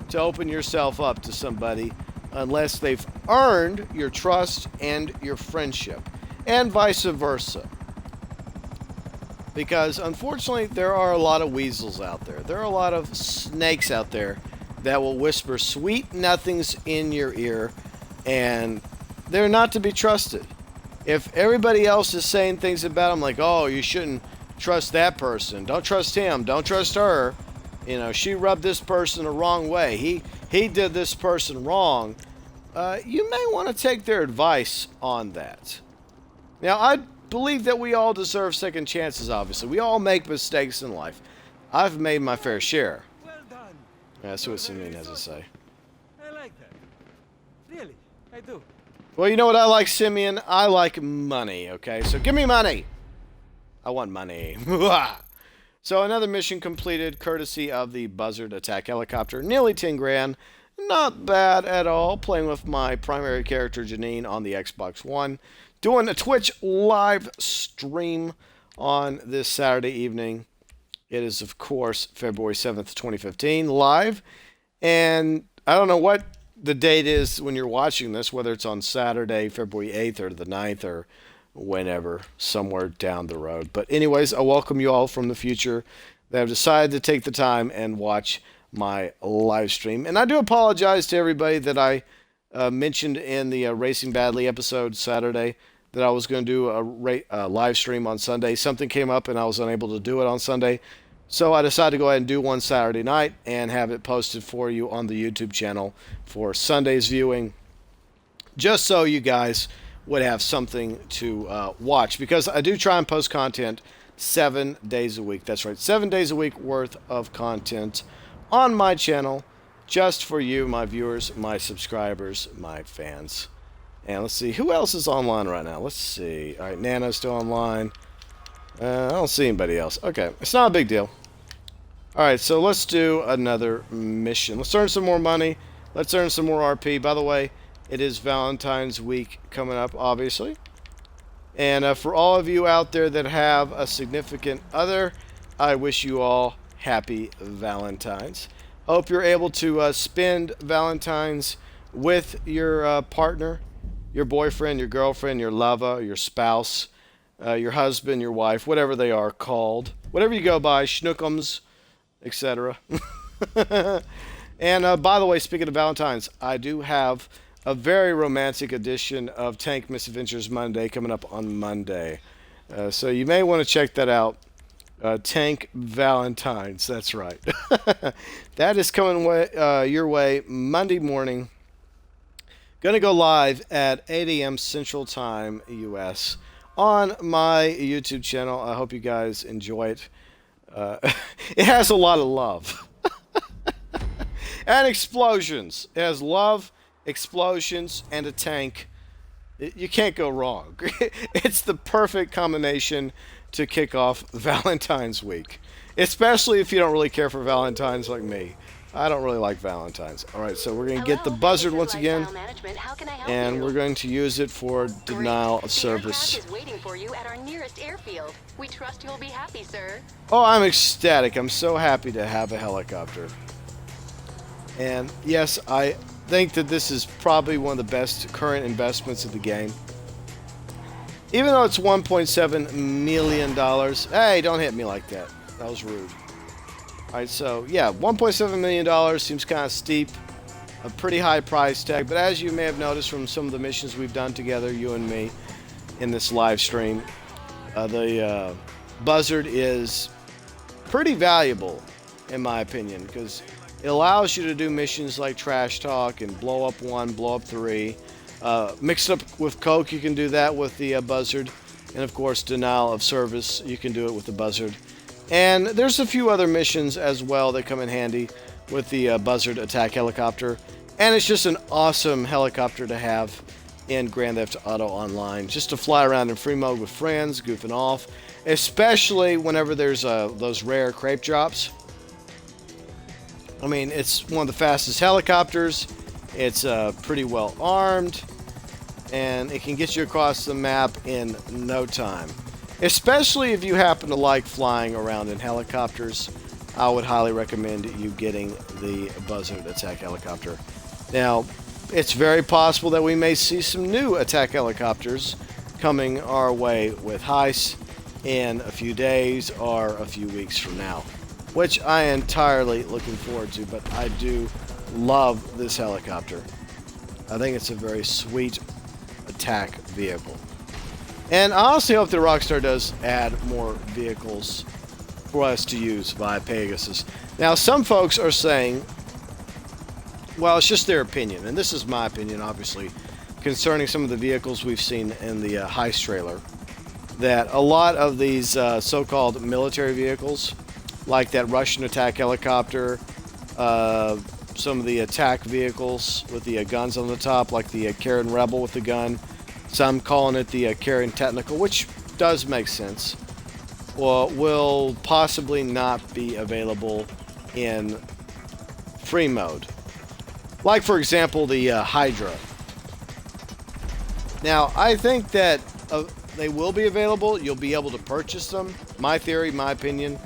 to open yourself up to somebody unless they've earned your trust and your friendship, and vice versa. Because unfortunately, there are a lot of weasels out there. There are a lot of snakes out there that will whisper sweet nothings in your ear, and they're not to be trusted. If everybody else is saying things about them like, oh, you shouldn't trust that person, don't trust him, don't trust her, you know, she rubbed this person the wrong way, he did this person wrong, you may want to take their advice on that. Now, I believe that we all deserve second chances, obviously. We all make mistakes in life. I've made my fair share. Well done. That's what Simeon has to say. I like that. Really, I do. Well, you know what I like, Simeon? I like money, okay? So give me money. I want money. So another mission completed, courtesy of the Buzzard attack helicopter. Nearly 10 grand. Not bad at all. Playing with my primary character, Janine, on the Xbox One. Doing a Twitch live stream on this Saturday evening. It is, of course, February 7th, 2015, live. And I don't know what the date is when you're watching this, whether it's on Saturday, February 8th or the 9th or whenever, somewhere down the road. But anyways, I welcome you all from the future that have decided to take the time and watch my live stream. And I do apologize to everybody that I mentioned in the Racing Badly episode Saturday that I was going to do a live stream on Sunday. Something came up and I was unable to do it on Sunday. So I decided to go ahead and do one Saturday night and have it posted for you on the YouTube channel for Sunday's viewing, just so you guys would have something to watch, because I do try and post content 7 days a week. That's right, 7 days a week worth of content on my channel just for you, my viewers, my subscribers, my fans. And let's see, who else is online right now? Let's see. All right, Nana's still online. I don't see anybody else. Okay, it's not a big deal. All right, so let's do another mission. Let's earn some more money. Let's earn some more RP. By the way, it is Valentine's week coming up, obviously. And for all of you out there that have a significant other, I wish you all happy Valentine's. Hope you're able to spend Valentine's with your partner your boyfriend, your girlfriend, your lover, your spouse, your husband, your wife, whatever they are called, whatever you go by, schnookums, etc. And by the way, speaking of Valentine's, I do have a very romantic edition of Tank Misadventures Monday coming up on Monday. So you may want to check that out. Tank Valentines, that's right. That is coming your way Monday morning. Going to go live at 8 a.m. Central Time, U.S. on my YouTube channel. I hope you guys enjoy it. It has a lot of love. And explosions. It has love, explosions, and a tank. You can't go wrong. It's the perfect combination to kick off Valentine's week. Especially if you don't really care for Valentine's like me. I don't really like Valentine's. Alright, so we're going to get the buzzard once again. And we're going to use it for denial of service. Is waiting for you at our nearest airfield. We trust you'll be happy, sir. Oh, I'm ecstatic. I'm so happy to have a helicopter. And yes, I think that this is probably one of the best current investments of the game. Even though it's $1.7 million. Hey, don't hit me like that. That was rude. Alright, so yeah, $1.7 million seems kind of steep. A pretty high price tag. But as you may have noticed from some of the missions we've done together, you and me, in this live stream, the buzzard is pretty valuable, in my opinion, because it allows you to do missions like trash talk and blow up 1, blow up 3. Mixed up with Coke, you can do that with the buzzard. And of course, denial of service, you can do it with the buzzard. And there's a few other missions as well that come in handy with the buzzard attack helicopter. And it's just an awesome helicopter to have in Grand Theft Auto Online. Just to fly around in free mode with friends, goofing off. Especially whenever there's those rare crepe drops. I mean, it's one of the fastest helicopters. It's pretty well armed. And it can get you across the map in no time. Especially if you happen to like flying around in helicopters. I would highly recommend you getting the Buzzard attack helicopter. Now, it's very possible that we may see some new attack helicopters coming our way with heists in a few days or a few weeks from now. Which I am entirely looking forward to, but I do love this helicopter. I think it's a very sweet attack vehicle. And I honestly hope that Rockstar does add more vehicles for us to use via Pegasus. Now, some folks are saying, well, it's just their opinion, and this is my opinion, obviously, concerning some of the vehicles we've seen in the heist trailer, that a lot of these so-called military vehicles, like that Russian attack helicopter, some of the attack vehicles with the guns on the top, like the Karen Rebel with the gun, some calling it the Karen Technical, which does make sense, will possibly not be available in free mode. Like, for example, the Hydra. Now, I think that they will be available. You'll be able to purchase them. My theory, my opinion.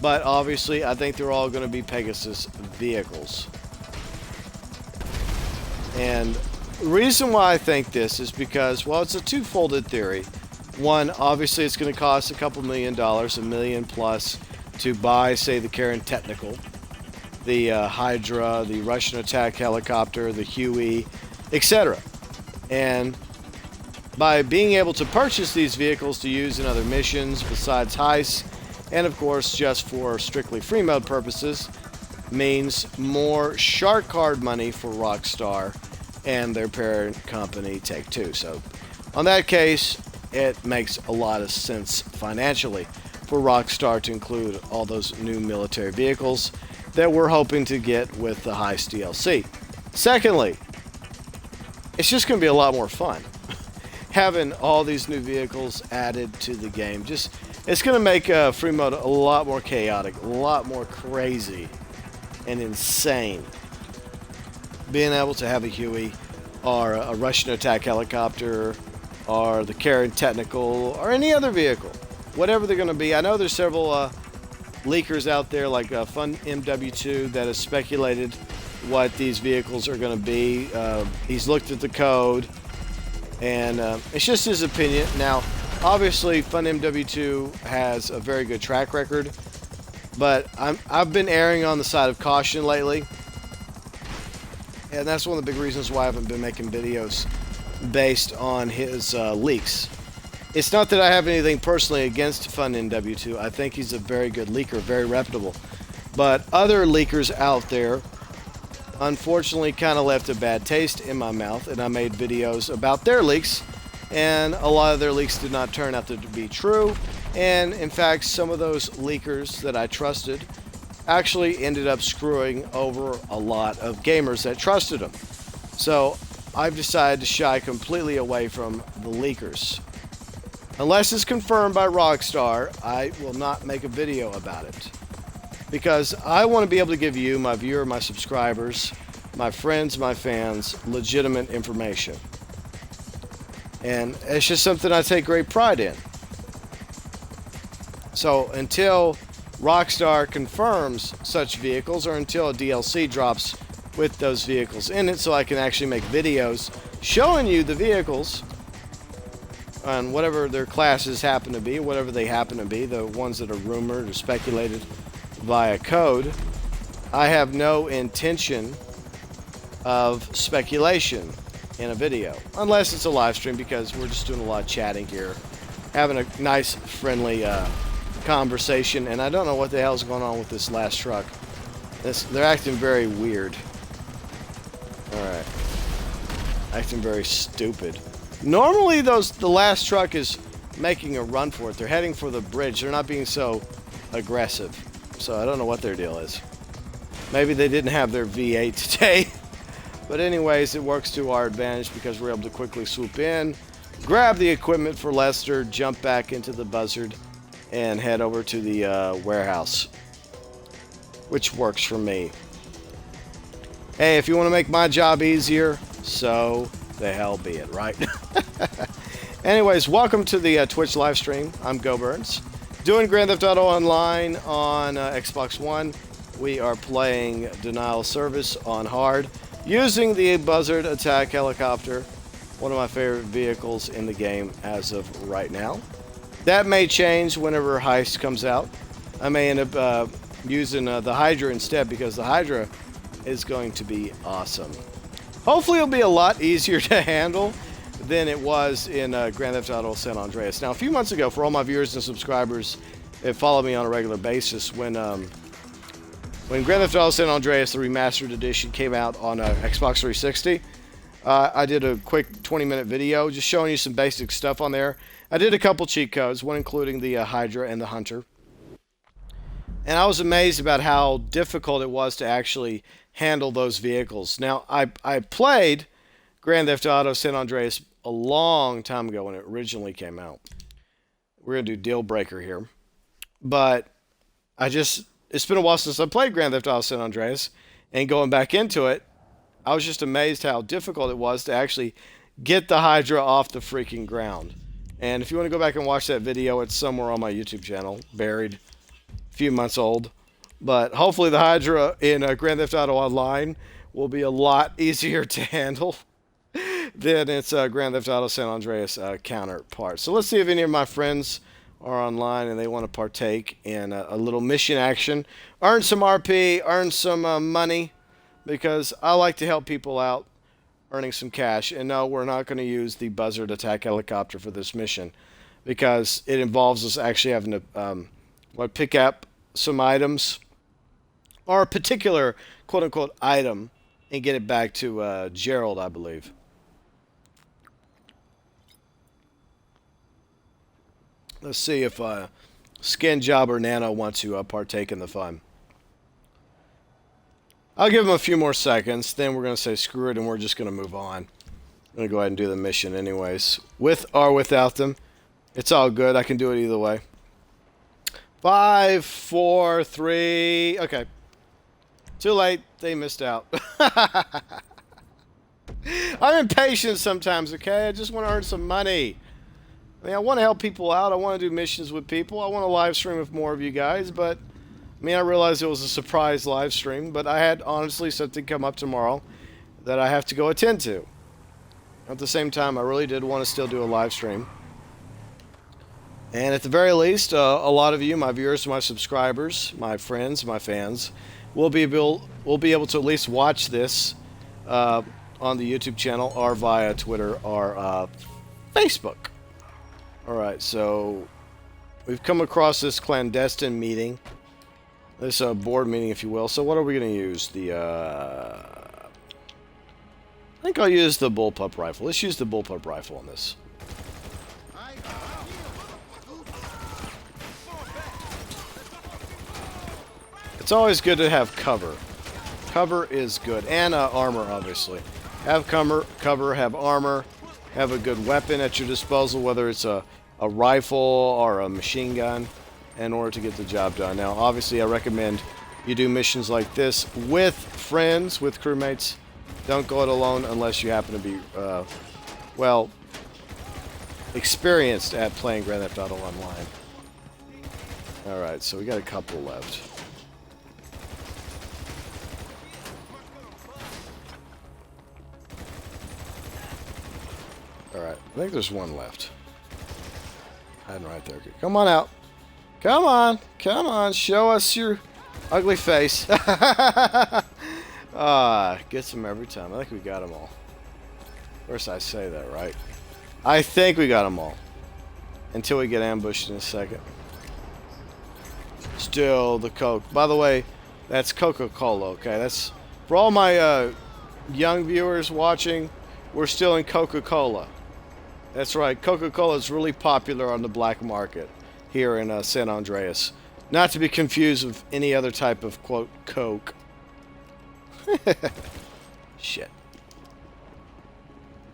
But obviously, I think they're all going to be Pegasus vehicles. And the reason why I think this is because, well, it's a two-folded theory. One, obviously, it's going to cost a couple $1 million, $1 million plus, to buy, say, the Karen Technical, the Hydra, the Russian attack helicopter, the Huey, etc. And by being able to purchase these vehicles to use in other missions besides heists, and of course just for strictly free mode purposes, means more shark card money for Rockstar and their parent company Take-Two. So on that case, it makes a lot of sense financially for Rockstar to include all those new military vehicles that we're hoping to get with the Heist DLC. Secondly, it's just going to be a lot more fun having all these new vehicles added to the game. It's going to make free mode a lot more chaotic, a lot more crazy and insane. Being able to have a Huey or a Russian attack helicopter or the Karen Technical or any other vehicle, whatever they're going to be. I know there's several leakers out there like Fun MW2 that has speculated what these vehicles are going to be. He's looked at the code And it's just his opinion. Now, obviously, FunMW2 has a very good track record, but I've been erring on the side of caution lately. And that's one of the big reasons why I haven't been making videos based on his leaks. It's not that I have anything personally against FunMW2. I think he's a very good leaker, very reputable. But other leakers out there, unfortunately, kind of left a bad taste in my mouth, and I made videos about their leaks, and a lot of their leaks did not turn out to be true. And in fact, some of those leakers that I trusted actually ended up screwing over a lot of gamers that trusted them. So I've decided to shy completely away from the leakers. Unless it's confirmed by Rockstar, I will not make a video about it. Because I want to be able to give you, my viewer, my subscribers, my friends, my fans, legitimate information. And it's just something I take great pride in. So until Rockstar confirms such vehicles, or until a DLC drops with those vehicles in it, so I can actually make videos showing you the vehicles on whatever their classes happen to be, whatever they happen to be, the ones that are rumored or speculated via code, I have no intention of speculation in a video, unless it's a live stream, because we're just doing a lot of chatting here, having a nice friendly conversation. And I don't know what the hell's going on with this last truck. They're acting very weird. Alright, acting very stupid. Normally the last truck is making a run for it. They're heading for the bridge. They're not being so aggressive. So I don't know what their deal is. Maybe they didn't have their V8 today. But anyways, it works to our advantage because we're able to quickly swoop in, grab the equipment for Lester, jump back into the Buzzard, and head over to the warehouse, which works for me. Hey, if you want to make my job easier, so the hell be it, right? Anyways, welcome to the Twitch live stream. I'm GeauxBurns, doing Grand Theft Auto Online on Xbox One. We are playing Denial of Service on hard, using the Buzzard attack helicopter, one of my favorite vehicles in the game as of right now. That may change whenever Heist comes out. I may end up using the Hydra instead, because the Hydra is going to be awesome. Hopefully it'll be a lot easier to handle than it was in Grand Theft Auto San Andreas. Now, a few months ago, for all my viewers and subscribers that follow me on a regular basis, when Grand Theft Auto San Andreas, the Remastered Edition, came out on Xbox 360, I did a quick 20-minute video just showing you some basic stuff on there. I did a couple cheat codes, one including the Hydra and the Hunter. And I was amazed about how difficult it was to actually handle those vehicles. Now, I played Grand Theft Auto San Andreas a long time ago when it originally came out. We're going to do Deal Breaker here. But it's been a while since I played Grand Theft Auto San Andreas, and going back into it, I was just amazed how difficult it was to actually get the Hydra off the freaking ground. And if you want to go back and watch that video, it's somewhere on my YouTube channel, buried, a few months old. But hopefully the Hydra in Grand Theft Auto Online will be a lot easier to handle than its Grand Theft Auto San Andreas counterpart. So let's see if any of my friends are online and they want to partake in a little mission action. Earn some RP, earn some money, because I like to help people out earning some cash. And no, we're not going to use the Buzzard attack helicopter for this mission, because it involves us actually having to pick up some items, or a particular quote-unquote item, and get it back to Gerald, I believe. Let's see if Skin Job or Nano want to partake in the fun. I'll give them a few more seconds, then we're going to say screw it, and we're just going to move on. I'm going to go ahead and do the mission anyways. With or without them. It's all good. I can do it either way. 5, 4, 3... Okay. Too late. They missed out. I'm impatient sometimes, okay? I just want to earn some money. I mean, I want to help people out. I want to do missions with people. I want to live stream with more of you guys, but I mean, I realized it was a surprise live stream, but I had honestly something come up tomorrow that I have to go attend to. At the same time, I really did want to still do a live stream. And at the very least, a lot of you, my viewers, my subscribers, my friends, my fans, will be able to at least watch this on the YouTube channel or via Twitter or Facebook. Alright, so we've come across this clandestine meeting. This board meeting, if you will. So what are we going to use? I think I'll use the bullpup rifle. Let's use the bullpup rifle on this. It's always good to have cover. Cover is good. And armor, obviously. Have cover, have armor, have a good weapon at your disposal, whether it's a rifle or a machine gun, in order to get the job done. Now, obviously, I recommend you do missions like this with friends, with crewmates. Don't go it alone unless you happen to be, well, experienced at playing Grand Theft Auto Online. Alright, so we got a couple left. Alright, I think there's one left. Hiding right there. Come on out. Come on. Come on. Show us your ugly face. Gets them every time. I think we got them all. Of course I say that, right? I think we got them all. Until we get ambushed in a second. Still the Coke. By the way, that's Coca-Cola, okay? That's for all my young viewers watching, we're still in Coca-Cola. That's right. Coca-Cola is really popular on the black market here in San Andreas. Not to be confused with any other type of, quote, Coke. Shit.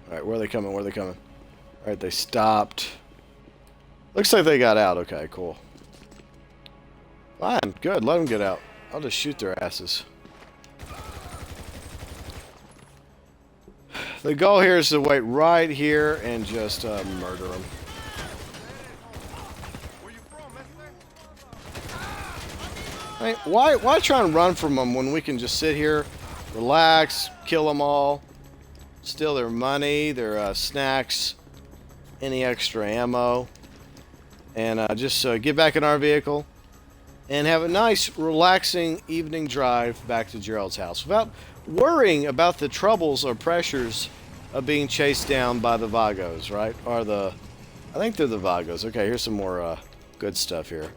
Alright, where are they coming? Where are they coming? Alright, they stopped. Looks like they got out. Okay, cool. Fine. Good. Let them get out. I'll just shoot their asses. The goal here is to wait right here and just murder them. I mean, why try and run from them when we can just sit here, relax, kill them all, steal their money, their snacks, any extra ammo, and just get back in our vehicle and have a nice, relaxing evening drive back to Gerald's house without worrying about the troubles or pressures of being chased down by the Vagos, right? Or I think they're the Vagos. Okay, here's some more good stuff here.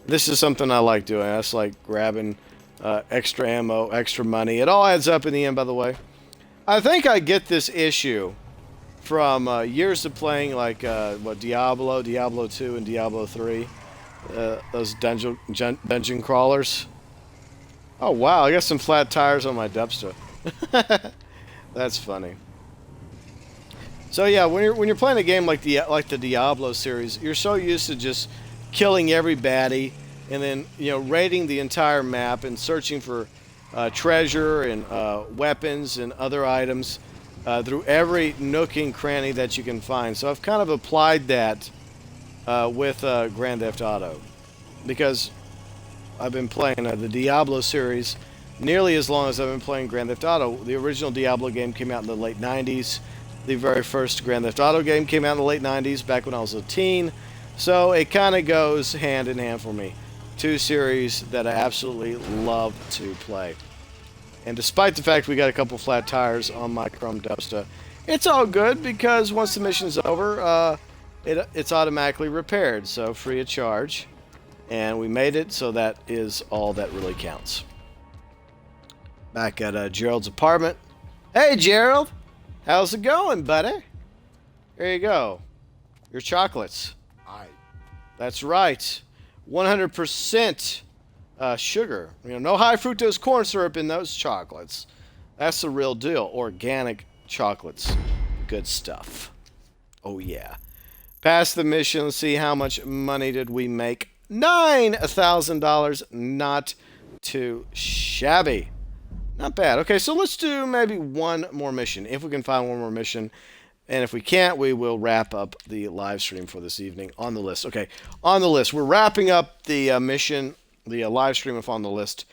This is something I like doing. That's like grabbing extra ammo, extra money. It all adds up in the end, by the way. I think I get this issue from years of playing like Diablo 2, and Diablo 3. Those dungeon crawlers. Oh wow, I got some flat tires on my Dubsta. That's funny. So yeah, when you're playing a game like the Diablo series, you're so used to just killing every baddie and then raiding the entire map and searching for treasure and weapons and other items through every nook and cranny that you can find. So I've kind of applied that with Grand Theft Auto, because I've been playing the Diablo series nearly as long as I've been playing Grand Theft Auto. The original Diablo game came out in the late 90s. The very first Grand Theft Auto game came out in the late 90s, back when I was a teen. So it kind of goes hand in hand for me. Two series that I absolutely love to play. And despite the fact we got a couple flat tires on my Chrome Dubsta, it's all good, because once the mission's over, it's automatically repaired, so free of charge. And we made it, so that is all that really counts. Back at Gerald's apartment. Hey, Gerald! How's it going, buddy? Here you go. Your chocolates. That's right. 100% sugar. No high fructose corn syrup in those chocolates. That's the real deal. Organic chocolates. Good stuff. Oh, yeah. Pass the mission. Let's see how much money did we make. $9,000. Not too shabby. Not bad. Okay, so let's do maybe one more mission, if we can find one more mission. And if we can't, we will wrap up the live stream for this evening on the list. Okay, on the list. We're wrapping up the mission, the live stream if on the list.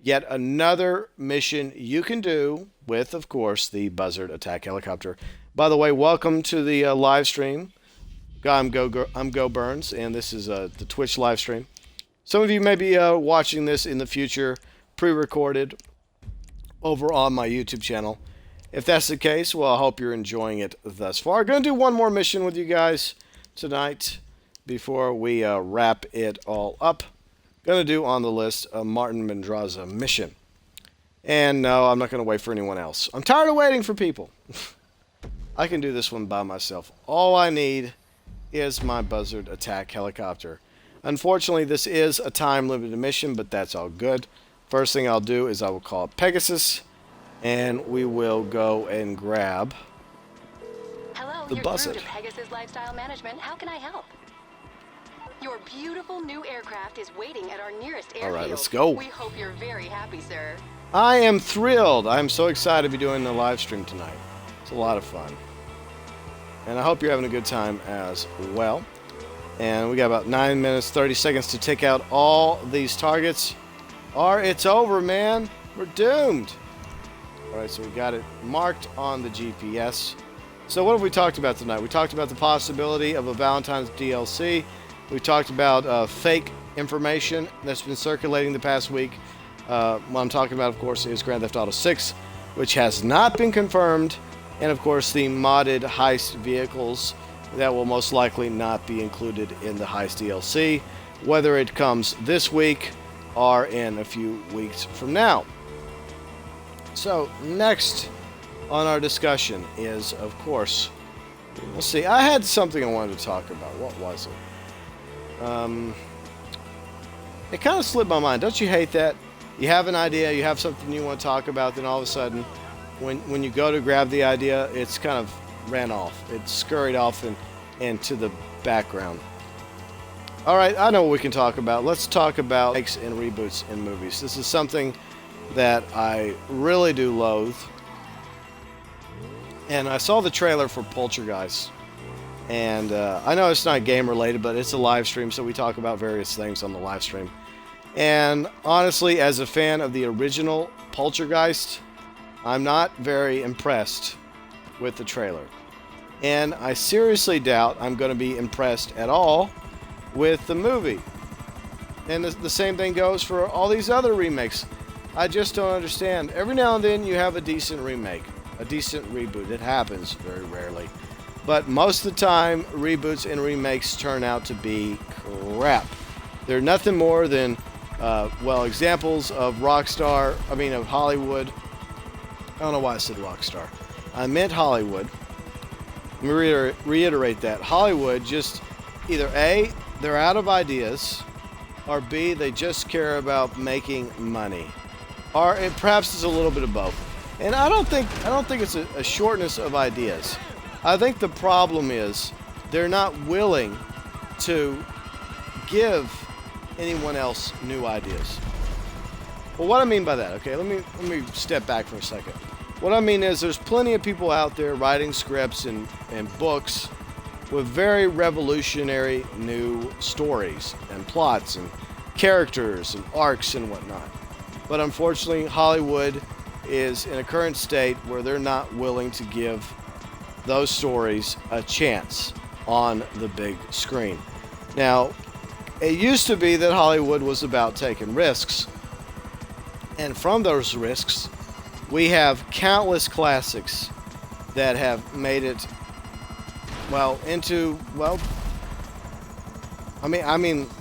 Yet another mission you can do with, of course, the Buzzard attack helicopter. By the way, welcome to the live stream. I'm GeauxBurns, and this is the Twitch live stream. Some of you may be watching this in the future, pre-recorded, over on my YouTube channel. If that's the case, well, I hope you're enjoying it thus far. Going to do one more mission with you guys tonight before we wrap it all up. Going to do on the list a Martin Mendraza mission. And no, I'm not going to wait for anyone else. I'm tired of waiting for people. I can do this one by myself. All I need is my Buzzard attack helicopter. Unfortunately, this is a time-limited mission, but that's all good. First thing I'll do is I will call it Pegasus, and we will go and grab Hello, the you're Buzzard. through to Pegasus Lifestyle Management. How can I help? Your beautiful new aircraft is waiting at our nearest airfield. All right, let's go. We hope you're very happy, sir. I am thrilled. I'm so excited to be doing the live stream tonight. It's a lot of fun. And I hope you're having a good time as well. And we got about 9 minutes, 30 seconds to take out all these targets. Or it's over, man. We're doomed. All right, so we got it marked on the GPS. So what have we talked about tonight? We talked about the possibility of a Valentines DLC. We talked about fake information that's been circulating the past week. What I'm talking about, of course, is Grand Theft Auto 6, which has not been confirmed. And, of course, the modded heist vehicles that will most likely not be included in the heist DLC, whether it comes this week or in a few weeks from now. So, next on our discussion is, of course, let's see, I had something I wanted to talk about. What was it? It kind of slipped my mind. Don't you hate that? You have an idea, you have something you want to talk about, then all of a sudden, when you go to grab the idea, it's kind of ran off. It's scurried off into the background. All right, I know what we can talk about. Let's talk about remakes and reboots in movies. This is something that I really do loathe. And I saw the trailer for Poltergeist. And I know it's not game related, but it's a live stream, so we talk about various things on the live stream. And honestly, as a fan of the original Poltergeist, I'm not very impressed with the trailer. And I seriously doubt I'm going to be impressed at all with the movie. And the same thing goes for all these other remakes. I just don't understand. Every now and then you have a decent remake, a decent reboot. It happens very rarely. But most of the time, reboots and remakes turn out to be crap. They're nothing more than, examples of of Hollywood. I don't know why I said Rockstar. I meant Hollywood. Let me reiterate that. Hollywood just either A, they're out of ideas, or B, they just care about making money. Or perhaps it's a little bit of both. And I don't think it's a shortness of ideas. I think the problem is they're not willing to give anyone else new ideas. Well, what I mean by that, okay, let me step back for a second. What I mean is there's plenty of people out there writing scripts and books with very revolutionary new stories and plots and characters and arcs and whatnot. But unfortunately, Hollywood is in a current state where they're not willing to give those stories a chance on the big screen. Now, it used to be that Hollywood was about taking risks. And from those risks, we have countless classics that have made it,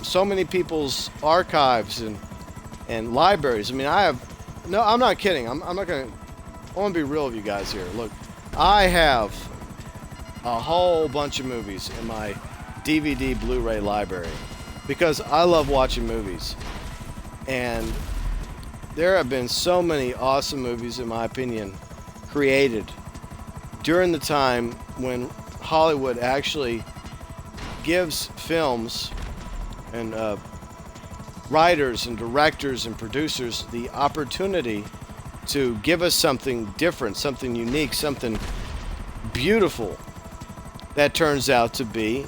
so many people's archives and libraries. I'm not kidding. I want to be real with you guys here. Look, I have a whole bunch of movies in my DVD Blu-ray library because I love watching movies. And there have been so many awesome movies, in my opinion, created during the time when Hollywood actually gives films and writers and directors and producers the opportunity to give us something different, something unique, something beautiful that turns out to be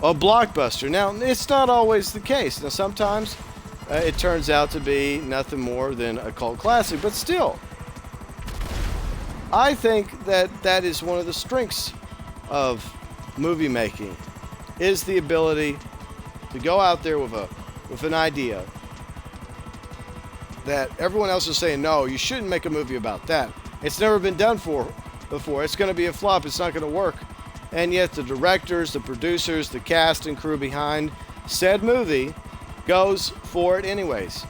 a blockbuster. Now, it's not always the case. Now, sometimes it turns out to be nothing more than a cult classic, but still, I think that that is one of the strengths of movie making, is the ability to go out there with an idea that everyone else is saying, no, you shouldn't make a movie about that. It's never been done before. It's going to be a flop. It's not going to work. And yet the directors, the producers, the cast and crew behind said movie goes for it anyways.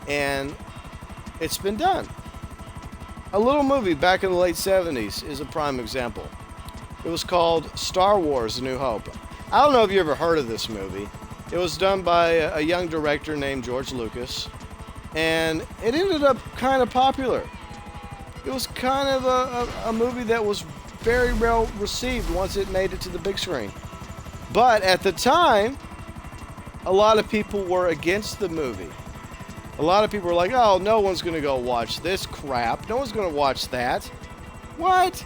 And it's been done. A little movie back in the late 70s is a prime example. It was called Star Wars: A New Hope. I don't know if you ever heard of this movie. It was done by a young director named George Lucas, and it ended up kind of popular. It was kind of a movie that was very well received once it made it to the big screen. But at the time, a lot of people were against the movie. A lot of people were like, oh, no one's going to go watch this crap. No one's going to watch that. What?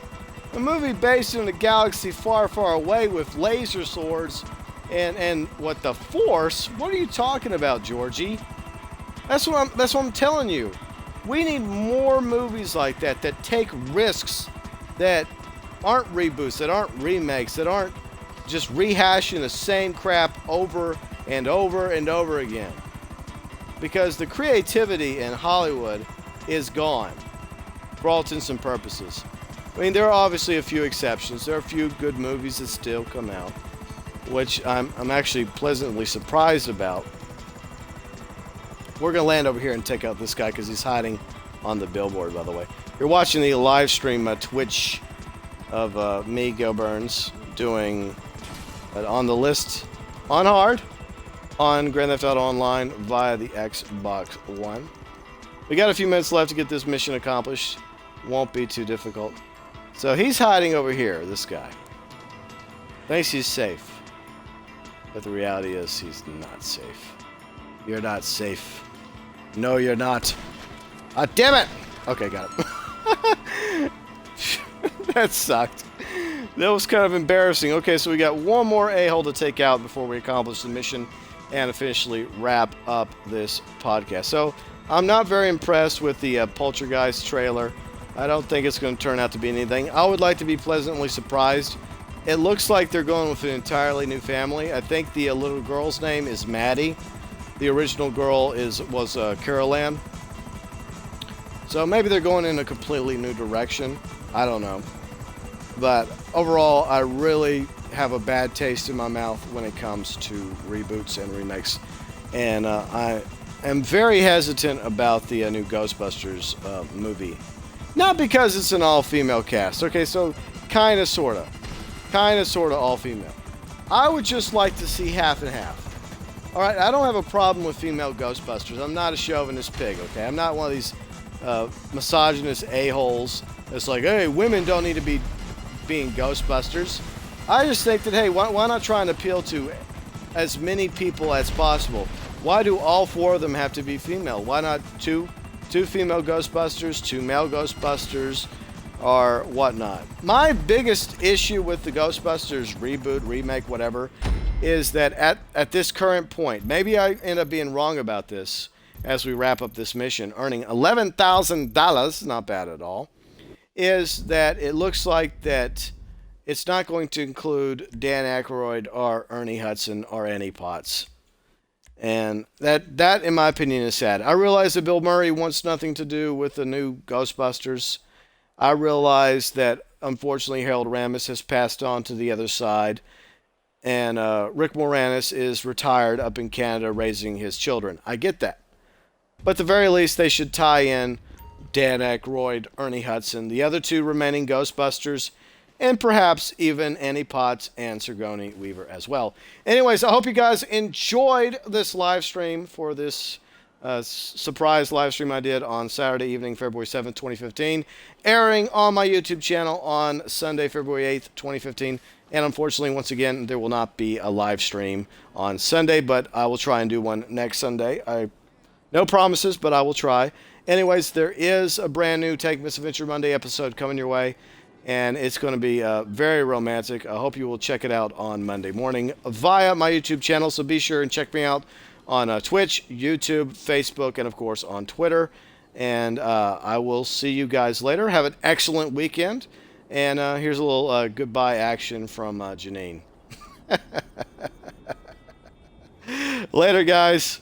A movie based in a galaxy far, far away with laser swords and what, the Force? What are you talking about, Georgie? That's what I'm telling you. We need more movies like that take risks, that aren't reboots, that aren't remakes, that aren't just rehashing the same crap over and over and over again. Because the creativity in Hollywood is gone, for all intents and purposes. I mean, there are obviously a few exceptions. There are a few good movies that still come out, which I'm actually pleasantly surprised about. We're going to land over here and take out this guy because he's hiding on the billboard, by the way. You're watching the live stream Twitch of me, GeauxBurns, doing On the List on hard on Grand Theft Auto Online via the Xbox One. We got a few minutes left to get this mission accomplished. Won't be too difficult. So he's hiding over here, this guy. Thinks he's safe. But the reality is he's not safe. You're not safe. No, you're not. Ah, damn it! Okay, got it. That sucked. That was kind of embarrassing. Okay, so we got one more a-hole to take out before we accomplish the mission and officially wrap up this podcast. So, I'm not very impressed with the Poltergeist trailer. I don't think it's going to turn out to be anything. I would like to be pleasantly surprised. It looks like they're going with an entirely new family. I think the little girl's name is Maddie. The original girl was Carol Ann. So maybe they're going in a completely new direction. I don't know. But overall, I really have a bad taste in my mouth when it comes to reboots and remakes. And I am very hesitant about the new GeauxBurns movie. Not because it's an all-female cast. Okay, so kind of, sort of all-female. I would just like to see half and half. Alright, I don't have a problem with female Ghostbusters. I'm not a chauvinist pig, okay? I'm not one of these misogynist a-holes that's like, hey, women don't need to be being Ghostbusters. I just think that, hey, why not try and appeal to as many people as possible? Why do all four of them have to be female? Why not two female Ghostbusters, two male Ghostbusters, or whatnot? My biggest issue with the Ghostbusters reboot, remake, whatever, is that at this current point, maybe I end up being wrong about this as we wrap up this mission, earning $11,000, not bad at all, is that it looks like that it's not going to include Dan Aykroyd or Ernie Hudson or Annie Potts. And that, in my opinion, is sad. I realize that Bill Murray wants nothing to do with the new Ghostbusters. I realize that, unfortunately, Harold Ramis has passed on to the other side. And Rick Moranis is retired up in Canada raising his children. I get that. But at the very least, they should tie in Dan Aykroyd, Ernie Hudson, the other two remaining Ghostbusters, and perhaps even Annie Potts and Sigourney Weaver as well. Anyways, I hope you guys enjoyed this live stream for this surprise live stream I did on Saturday evening, February 7th, 2015, airing on my YouTube channel on Sunday, February 8th, 2015. And unfortunately, once again, there will not be a live stream on Sunday, but I will try and do one next Sunday. No promises, but I will try. Anyways, there is a brand new Take Misadventure Monday episode coming your way, and it's going to be very romantic. I hope you will check it out on Monday morning via my YouTube channel, so be sure and check me out on Twitch, YouTube, Facebook, and of course on Twitter. And I will see you guys later. Have an excellent weekend. And here's a little goodbye action from Janine. Later, guys.